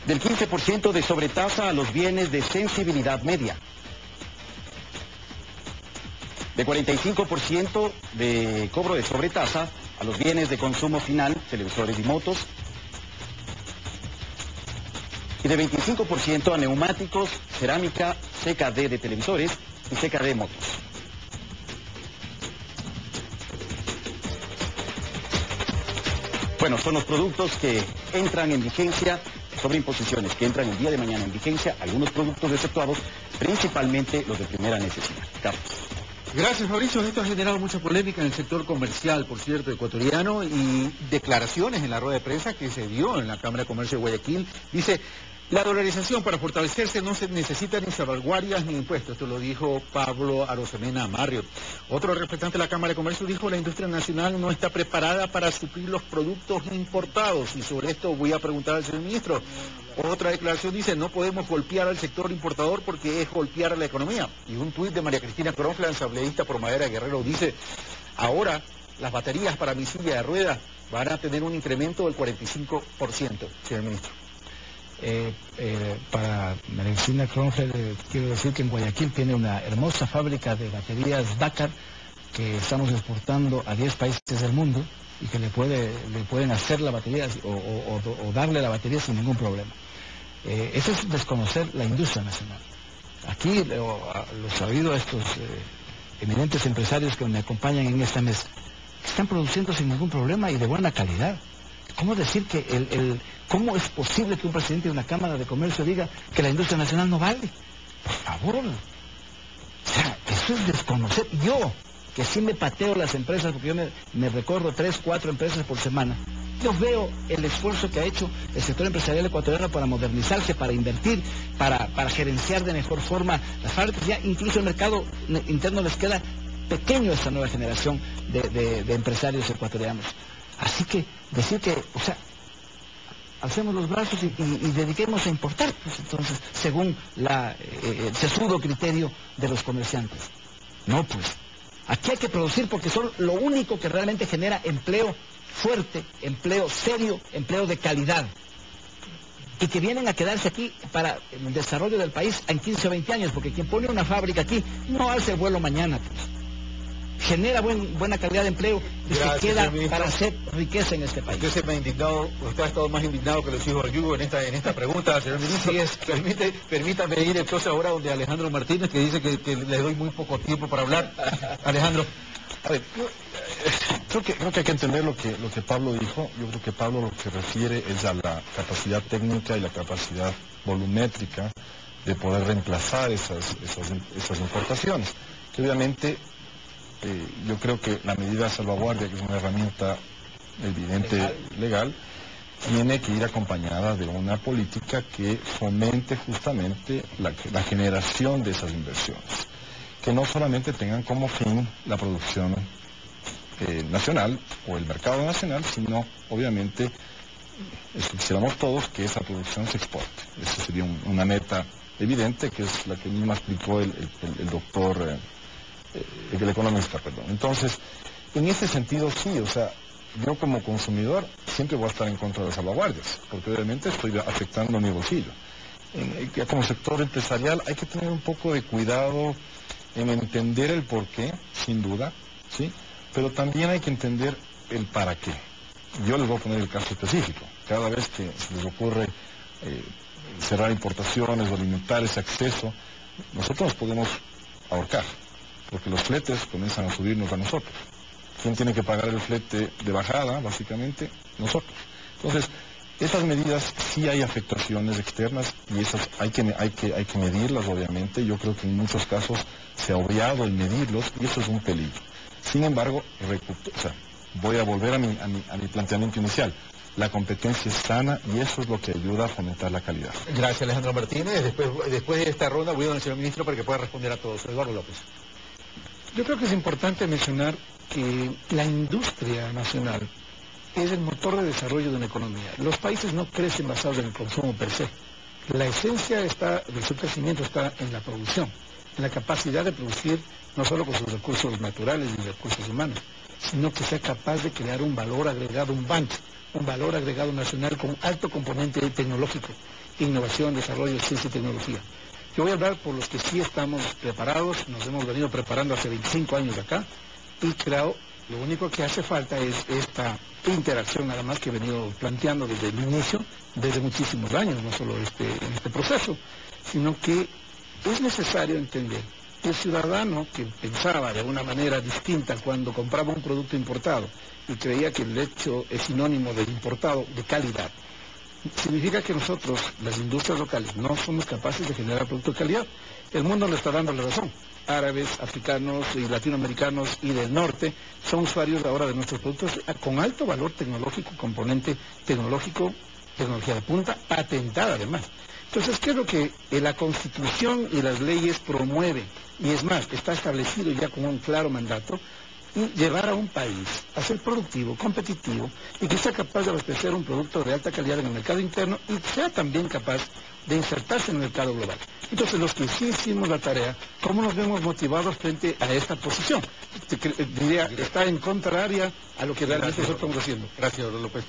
Del 15% de sobretasa a los bienes de sensibilidad media. De 45% de cobro de sobretasa a los bienes de consumo final, televisores y motos. Y de 25% a neumáticos, cerámica, CKD de televisores y CKD motos. Bueno, son los productos que entran en vigencia, sobre imposiciones que entran el día de mañana en vigencia, algunos productos exceptuados, principalmente los de primera necesidad. Carlos. Gracias, Fabricio. Esto ha generado mucha polémica en el sector comercial, por cierto, ecuatoriano, y declaraciones en la rueda de prensa que se dio en la Cámara de Comercio de Guayaquil. Dice: la dolarización para fortalecerse no se necesita ni salvaguardias ni impuestos. Esto lo dijo Pablo Arosemena Marriott. Otro representante de la Cámara de Comercio dijo: la industria nacional no está preparada para suplir los productos importados. Y sobre esto voy a preguntar al señor ministro. Otra declaración dice: no podemos golpear al sector importador porque es golpear a la economía. Y un tuit de María Cristina Cronfland, asambleísta por Madera Guerrero, dice: ahora las baterías para mi silla de ruedas van a tener un incremento del 45%, señor ministro. Para María Cristina Cronfeld, quiero decir que en Guayaquil tiene una hermosa fábrica de baterías Dakar que estamos exportando a 10 países del mundo y que le pueden hacer la batería o darle la batería sin ningún problema. Eso es desconocer la industria nacional. Aquí los sabido estos eminentes empresarios que me acompañan en esta mesa están produciendo sin ningún problema y de buena calidad. ¿Cómo decir que cómo es posible que un presidente de una Cámara de Comercio diga que la industria nacional no vale? Por favor. O sea, eso es desconocer. Yo, que sí me pateo las empresas, porque yo me recorro 3, 4 empresas por semana, yo veo el esfuerzo que ha hecho el sector empresarial ecuatoriano para modernizarse, para invertir, para gerenciar de mejor forma las fábricas. Ya incluso el mercado interno les queda pequeño a esta nueva generación de empresarios ecuatorianos. Así que decir que, o sea, alcemos los brazos y dediquemos a importar, pues entonces, según el sesudo criterio de los comerciantes. No, pues, aquí hay que producir porque son lo único que realmente genera empleo fuerte, empleo serio, empleo de calidad. Y que vienen a quedarse aquí para el desarrollo del país en 15 o 20 años, porque quien pone una fábrica aquí no hace el vuelo mañana, pues. Genera buena calidad de empleo y se queda para hacer riqueza en este país. Usted ha estado más indignado que los hijos del yugo en esta pregunta, señor ministro. Permítame ir entonces ahora donde Alejandro Martínez, que dice que le doy muy poco tiempo para hablar. Alejandro. A ver, Creo que hay que entender lo que Pablo dijo. Yo creo que Pablo lo que refiere es a la capacidad técnica y la capacidad volumétrica de poder reemplazar esas importaciones. Que obviamente yo creo que la medida de salvaguardia, que es una herramienta evidente legal, tiene que ir acompañada de una política que fomente justamente la generación de esas inversiones, que no solamente tengan como fin la producción nacional o el mercado nacional, sino obviamente, eso quisiéramos todos, que esa producción se exporte. Esa sería una meta evidente, que es la que mismo explicó el economista, perdón. Entonces, en ese sentido sí, o sea, yo como consumidor siempre voy a estar en contra de las salvaguardias, porque obviamente estoy afectando mi bolsillo. Como sector empresarial hay que tener un poco de cuidado en entender el porqué, sin duda, ¿sí? Pero también hay que entender el para qué. Yo les voy a poner el caso específico. Cada vez que se les ocurre cerrar importaciones o limitar ese acceso, nosotros nos podemos ahorcar, porque los fletes comienzan a subirnos a nosotros. ¿Quién tiene que pagar el flete de bajada? Básicamente, nosotros. Entonces, esas medidas sí hay afectaciones externas y esas hay que medirlas, obviamente. Yo creo que en muchos casos se ha obviado el medirlos y eso es un peligro. Sin embargo, voy a volver a mi planteamiento inicial. La competencia es sana y eso es lo que ayuda a fomentar la calidad. Gracias, Alejandro Martínez. Después de esta ronda voy a al señor ministro para que pueda responder a todos. Eduardo López. Yo creo que es importante mencionar que la industria nacional es el motor de desarrollo de una economía. Los países no crecen basados en el consumo per se. La esencia de su crecimiento está en la producción, en la capacidad de producir no solo con sus recursos naturales y recursos humanos, sino que sea capaz de crear un valor agregado, un valor agregado nacional con alto componente tecnológico, innovación, desarrollo, ciencia y tecnología. Yo voy a hablar por los que sí estamos preparados, nos hemos venido preparando hace 25 años acá, y creo, lo único que hace falta es esta interacción nada más que he venido planteando desde el inicio, desde muchísimos años, no solo en este proceso, sino que es necesario entender que el ciudadano que pensaba de una manera distinta cuando compraba un producto importado y creía que el hecho es sinónimo de importado de calidad, significa que nosotros, las industrias locales, no somos capaces de generar productos de calidad. El mundo le está dando la razón. Árabes, africanos y latinoamericanos y del norte son usuarios ahora de nuestros productos con alto valor tecnológico, componente tecnológico, tecnología de punta, patentada además. Entonces, ¿qué es lo que la Constitución y las leyes promueven? Y es más, está establecido ya con un claro mandato, y llevar a un país a ser productivo, competitivo, y que sea capaz de abastecer un producto de alta calidad en el mercado interno y sea también capaz de insertarse en el mercado global. Entonces, los que sí hicimos la tarea, ¿cómo nos vemos motivados frente a esta posición? Diría, está en contraria a lo que realmente nosotros estamos haciendo. Gracias, don López.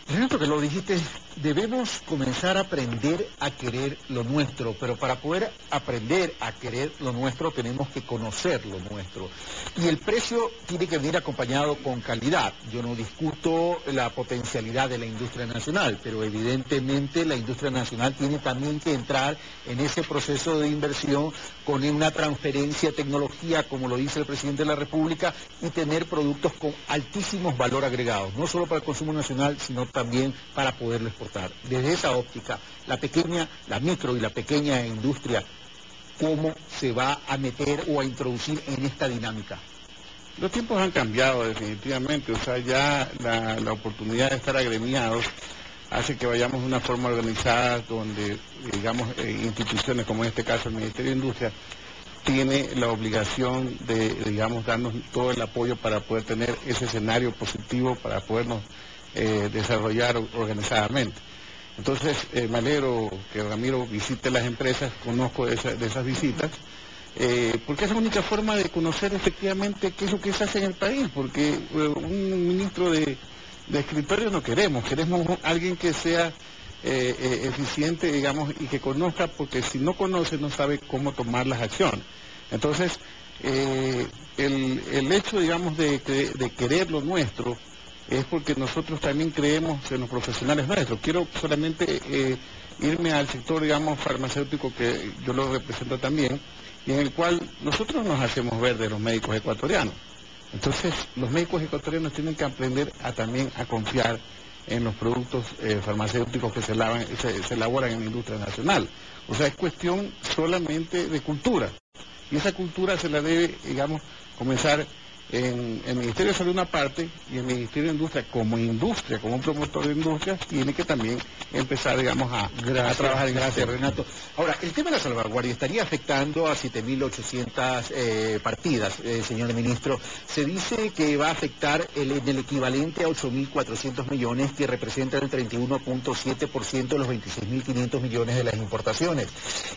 Ejemplo que lo dijiste, debemos comenzar a aprender a querer lo nuestro, pero para poder aprender a querer lo nuestro tenemos que conocer lo nuestro. Y el precio tiene que venir acompañado con calidad. Yo no discuto la potencialidad de la industria nacional, pero evidentemente la industria nacional tiene también que entrar en ese proceso de inversión con una transferencia de tecnología, como lo dice el presidente de la República, y tener productos con altísimos valor agregados, no solo para el consumo nacional, sino también para poderlo exportar. Desde esa óptica, la micro y la pequeña industria, ¿cómo se va a meter o a introducir en esta dinámica? Los tiempos han cambiado definitivamente, o sea, ya la oportunidad de estar agremiados hace que vayamos de una forma organizada donde, digamos, instituciones como en este caso el Ministerio de Industria tiene la obligación de, digamos, darnos todo el apoyo para poder tener ese escenario positivo, para podernos desarrollar organizadamente. Entonces, me alegro que Ramiro visite las empresas, conozco de esas visitas, porque es la única forma de conocer efectivamente qué es lo que se hace en el país, porque un ministro de escritorio no queremos alguien que sea eficiente, digamos, y que conozca, porque si no conoce no sabe cómo tomar las acciones. Entonces, el hecho, digamos, de querer lo nuestro es porque nosotros también creemos en los profesionales nuestros. Quiero solamente irme al sector, digamos, farmacéutico, que yo lo represento también, y en el cual nosotros nos hacemos ver de los médicos ecuatorianos. Entonces, los médicos ecuatorianos tienen que aprender también a confiar en los productos farmacéuticos que se elaboran en la industria nacional. O sea, es cuestión solamente de cultura. Y esa cultura se la debe, digamos, comenzar en el Ministerio de Salud una parte, y el Ministerio de Industria, como un promotor de industria, tiene que también empezar, digamos, a trabajar en gracias, Renato. Ahora, el tema de la salvaguardia estaría afectando a 7.800 partidas, señor ministro. Se dice que va a afectar el equivalente a 8.400 millones, que representa el 31.7% de los 26.500 millones de las importaciones.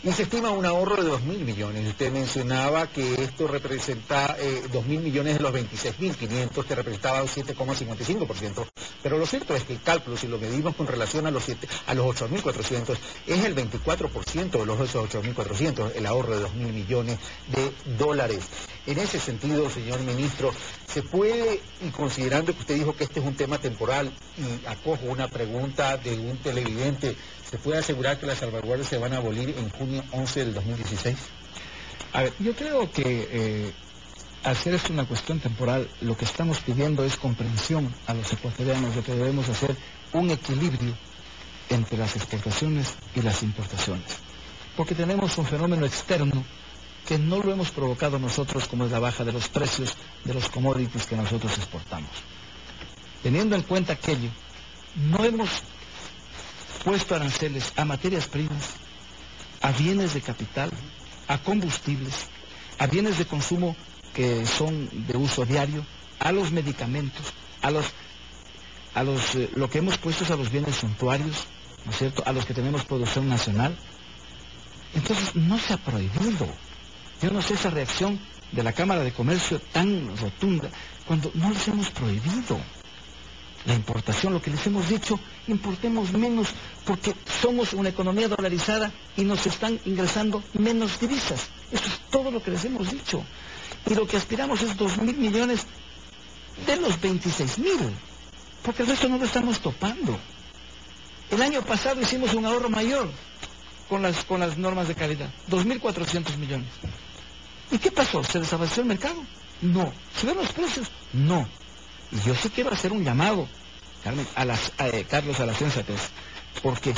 Y se estima un ahorro de 2.000 millones. Usted mencionaba que esto representa 2.000 millones de los 26.500, que representaba un 7,55%. Pero lo cierto es que el cálculo, si lo medimos con relación a los 8.400, es el 24% de los 8.400, el ahorro de 2.000 millones de dólares. En ese sentido, señor ministro, ¿se puede, y considerando que usted dijo que este es un tema temporal, y acojo una pregunta de un televidente, ¿se puede asegurar que las salvaguardias se van a abolir en junio 11 del 2016? A ver, yo creo que hacer esto una cuestión temporal, lo que estamos pidiendo es comprensión a los ecuatorianos de que debemos hacer un equilibrio entre las exportaciones y las importaciones. Porque tenemos un fenómeno externo que no lo hemos provocado nosotros, como es la baja de los precios de los commodities que nosotros exportamos. Teniendo en cuenta aquello, no hemos puesto aranceles a materias primas, a bienes de capital, a combustibles, a bienes de consumo que son de uso diario, a los medicamentos, lo que hemos puesto es a los bienes suntuarios, ¿no es cierto?, a los que tenemos producción nacional. Entonces no se ha prohibido. Yo no sé esa reacción de la Cámara de Comercio tan rotunda, cuando no les hemos prohibido la importación. Lo que les hemos dicho, importemos menos, porque somos una economía dolarizada y nos están ingresando menos divisas. Eso es todo lo que les hemos dicho. Y lo que aspiramos es 2.000 millones de los 26.000, porque el resto no lo estamos topando. El año pasado hicimos un ahorro mayor con las normas de calidad, 2.400 millones. ¿Y qué pasó? ¿Se desabasteció el mercado? No. ¿Subieron los precios? No. Y yo sí quiero hacer un llamado, Carlos, a la sensatez, porque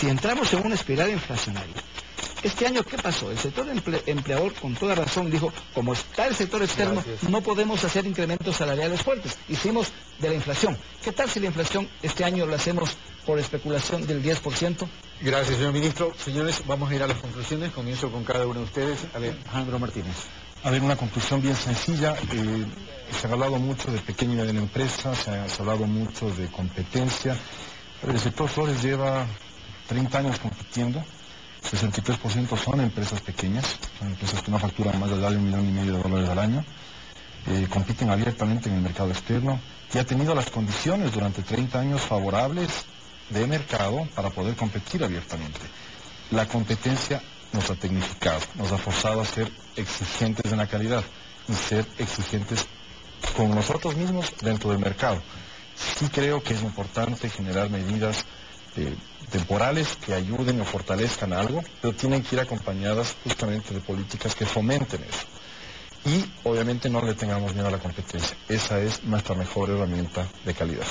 si entramos en una espiral inflacionaria, este año, ¿qué pasó? El sector empleador, con toda razón, dijo, como está el sector externo, no podemos hacer incrementos salariales fuertes. Hicimos de la inflación. ¿Qué tal si la inflación este año la hacemos por especulación del 10%? Gracias, señor ministro. Señores, vamos a ir a las conclusiones. Comienzo con cada uno de ustedes. Alejandro Martínez. A ver, una conclusión bien sencilla. Se ha hablado mucho de pequeña y mediana empresa, se ha hablado mucho de competencia. El sector flores lleva 30 años compitiendo. 63% son empresas pequeñas, son empresas que no facturan más de $1,5 millones al año, compiten abiertamente en el mercado externo y ha tenido las condiciones durante 30 años favorables de mercado para poder competir abiertamente. La competencia nos ha tecnificado, nos ha forzado a ser exigentes en la calidad y ser exigentes con nosotros mismos dentro del mercado. Sí creo que es importante generar medidas temporales que ayuden o fortalezcan algo, pero tienen que ir acompañadas justamente de políticas que fomenten eso. Y obviamente no le tengamos miedo a la competencia. Esa es nuestra mejor herramienta de calidad.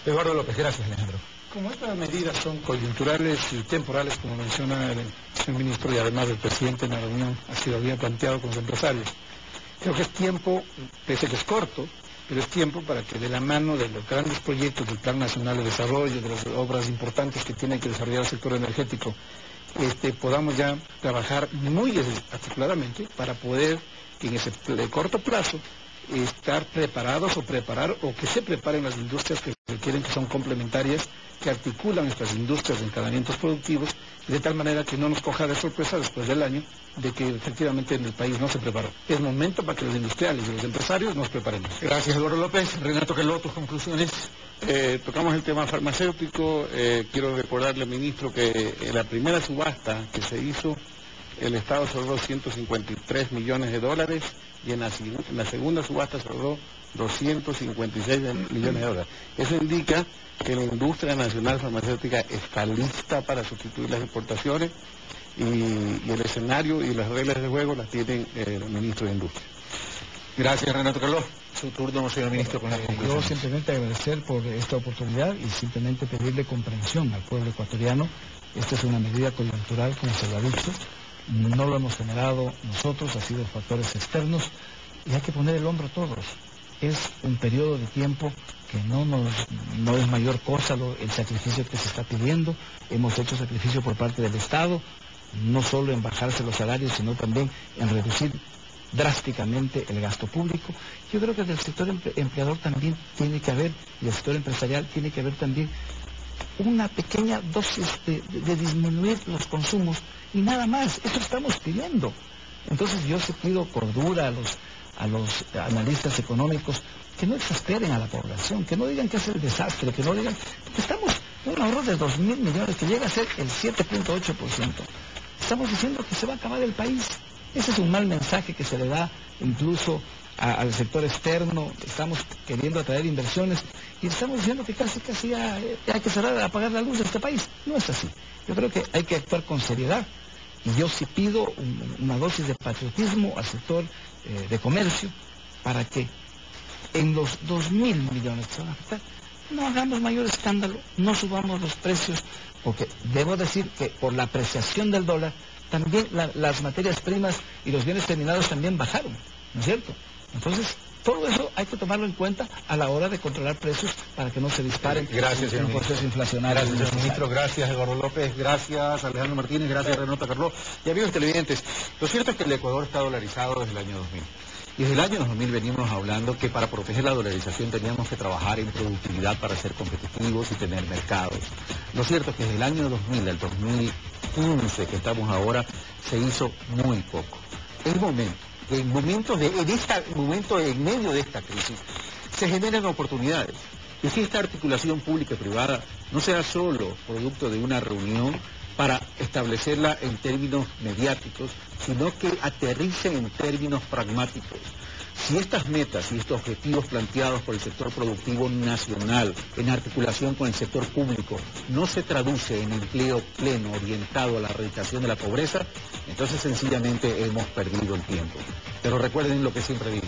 Eduardo López, gracias, Alejandro. Como estas medidas son coyunturales y temporales, como menciona el ministro y además el presidente en la reunión, así lo había planteado con los empresarios, creo que es tiempo, pese a que es corto, pero es tiempo para que de la mano de los grandes proyectos del Plan Nacional de Desarrollo, de las obras importantes que tiene que desarrollar el sector energético, podamos ya trabajar muy articuladamente para poder, en ese corto plazo, estar preparados o preparar o que se preparen las industrias que requieren, que son complementarias, que articulan nuestras industrias de encadenamientos productivos, de tal manera que no nos coja de sorpresa después del año de que efectivamente en el país no se preparó. Es momento para que los industriales y los empresarios nos preparemos. Gracias, Eduardo López. Renato Queló, tus conclusiones. Tocamos el tema farmacéutico. Quiero recordarle al ministro que en la primera subasta que se hizo, el Estado soldó $153 millones y en la segunda subasta soldó $256 millones. Eso indica que la industria nacional farmacéutica está lista para sustituir las exportaciones y el escenario y las reglas de juego las tienen el ministro de Industria. Gracias, Renato Carlos. Su turno, señor ministro, con la conclusión. Yo simplemente agradecer por esta oportunidad y simplemente pedirle comprensión al pueblo ecuatoriano. Esta es una medida coyuntural, como se lo ha dicho. No lo hemos generado nosotros, ha sido factores externos y hay que poner el hombro todos. Es un periodo de tiempo que no es mayor cosa el sacrificio que se está pidiendo. Hemos hecho sacrificio por parte del Estado, no solo en bajarse los salarios, sino también en reducir drásticamente el gasto público. Yo creo que del sector empleador también tiene que haber, y del sector empresarial tiene que haber también una pequeña dosis de disminuir los consumos y nada más. Eso estamos pidiendo. Entonces yo sí pido cordura a los analistas económicos que no exasperen a la población, que no digan que es el desastre, que no digan que estamos en un ahorro de 2.000 millones que llega a ser el 7.8%. Estamos diciendo que se va a acabar el país. Ese es un mal mensaje que se le da incluso al sector externo. Estamos queriendo atraer inversiones y estamos diciendo que casi ya hay que cerrar, apagar la luz de este país. No es así. Yo creo que hay que actuar con seriedad y yo sí pido una dosis de patriotismo al sector de comercio para que en los 2.000 millones que se van a afectar no hagamos mayor escándalo, no subamos los precios, porque debo decir que por la apreciación del dólar también las materias primas y los bienes terminados también bajaron, ¿no es cierto? Entonces, todo eso hay que tomarlo en cuenta a la hora de controlar precios para que no se disparen. Gracias, en un proceso inflacionario. Gracias, señor ministro. Gracias, Eduardo López. Gracias, Alejandro Martínez. Gracias, Renato Carlos. Y amigos televidentes, lo cierto es que el Ecuador está dolarizado desde el año 2000. Y desde el año 2000 venimos hablando que para proteger la dolarización teníamos que trabajar en productividad para ser competitivos y tener mercados. Lo cierto es que desde el año 2000 al 2015, que estamos ahora, se hizo muy poco. Es momento, en medio de esta crisis, se generan oportunidades. Y si esta articulación pública y privada no sea solo producto de una reunión para establecerla en términos mediáticos, sino que aterrice en términos pragmáticos. Si estas metas y estos objetivos planteados por el sector productivo nacional en articulación con el sector público no se traduce en empleo pleno orientado a la erradicación de la pobreza, entonces sencillamente hemos perdido el tiempo. Pero recuerden lo que siempre digo,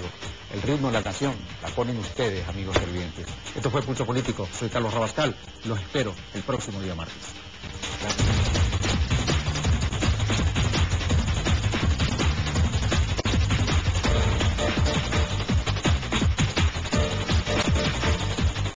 el ritmo de la nación la ponen ustedes, amigos televidentes. Esto fue Pulso Político, soy Carlos Rabascal, los espero el próximo día martes. Gracias.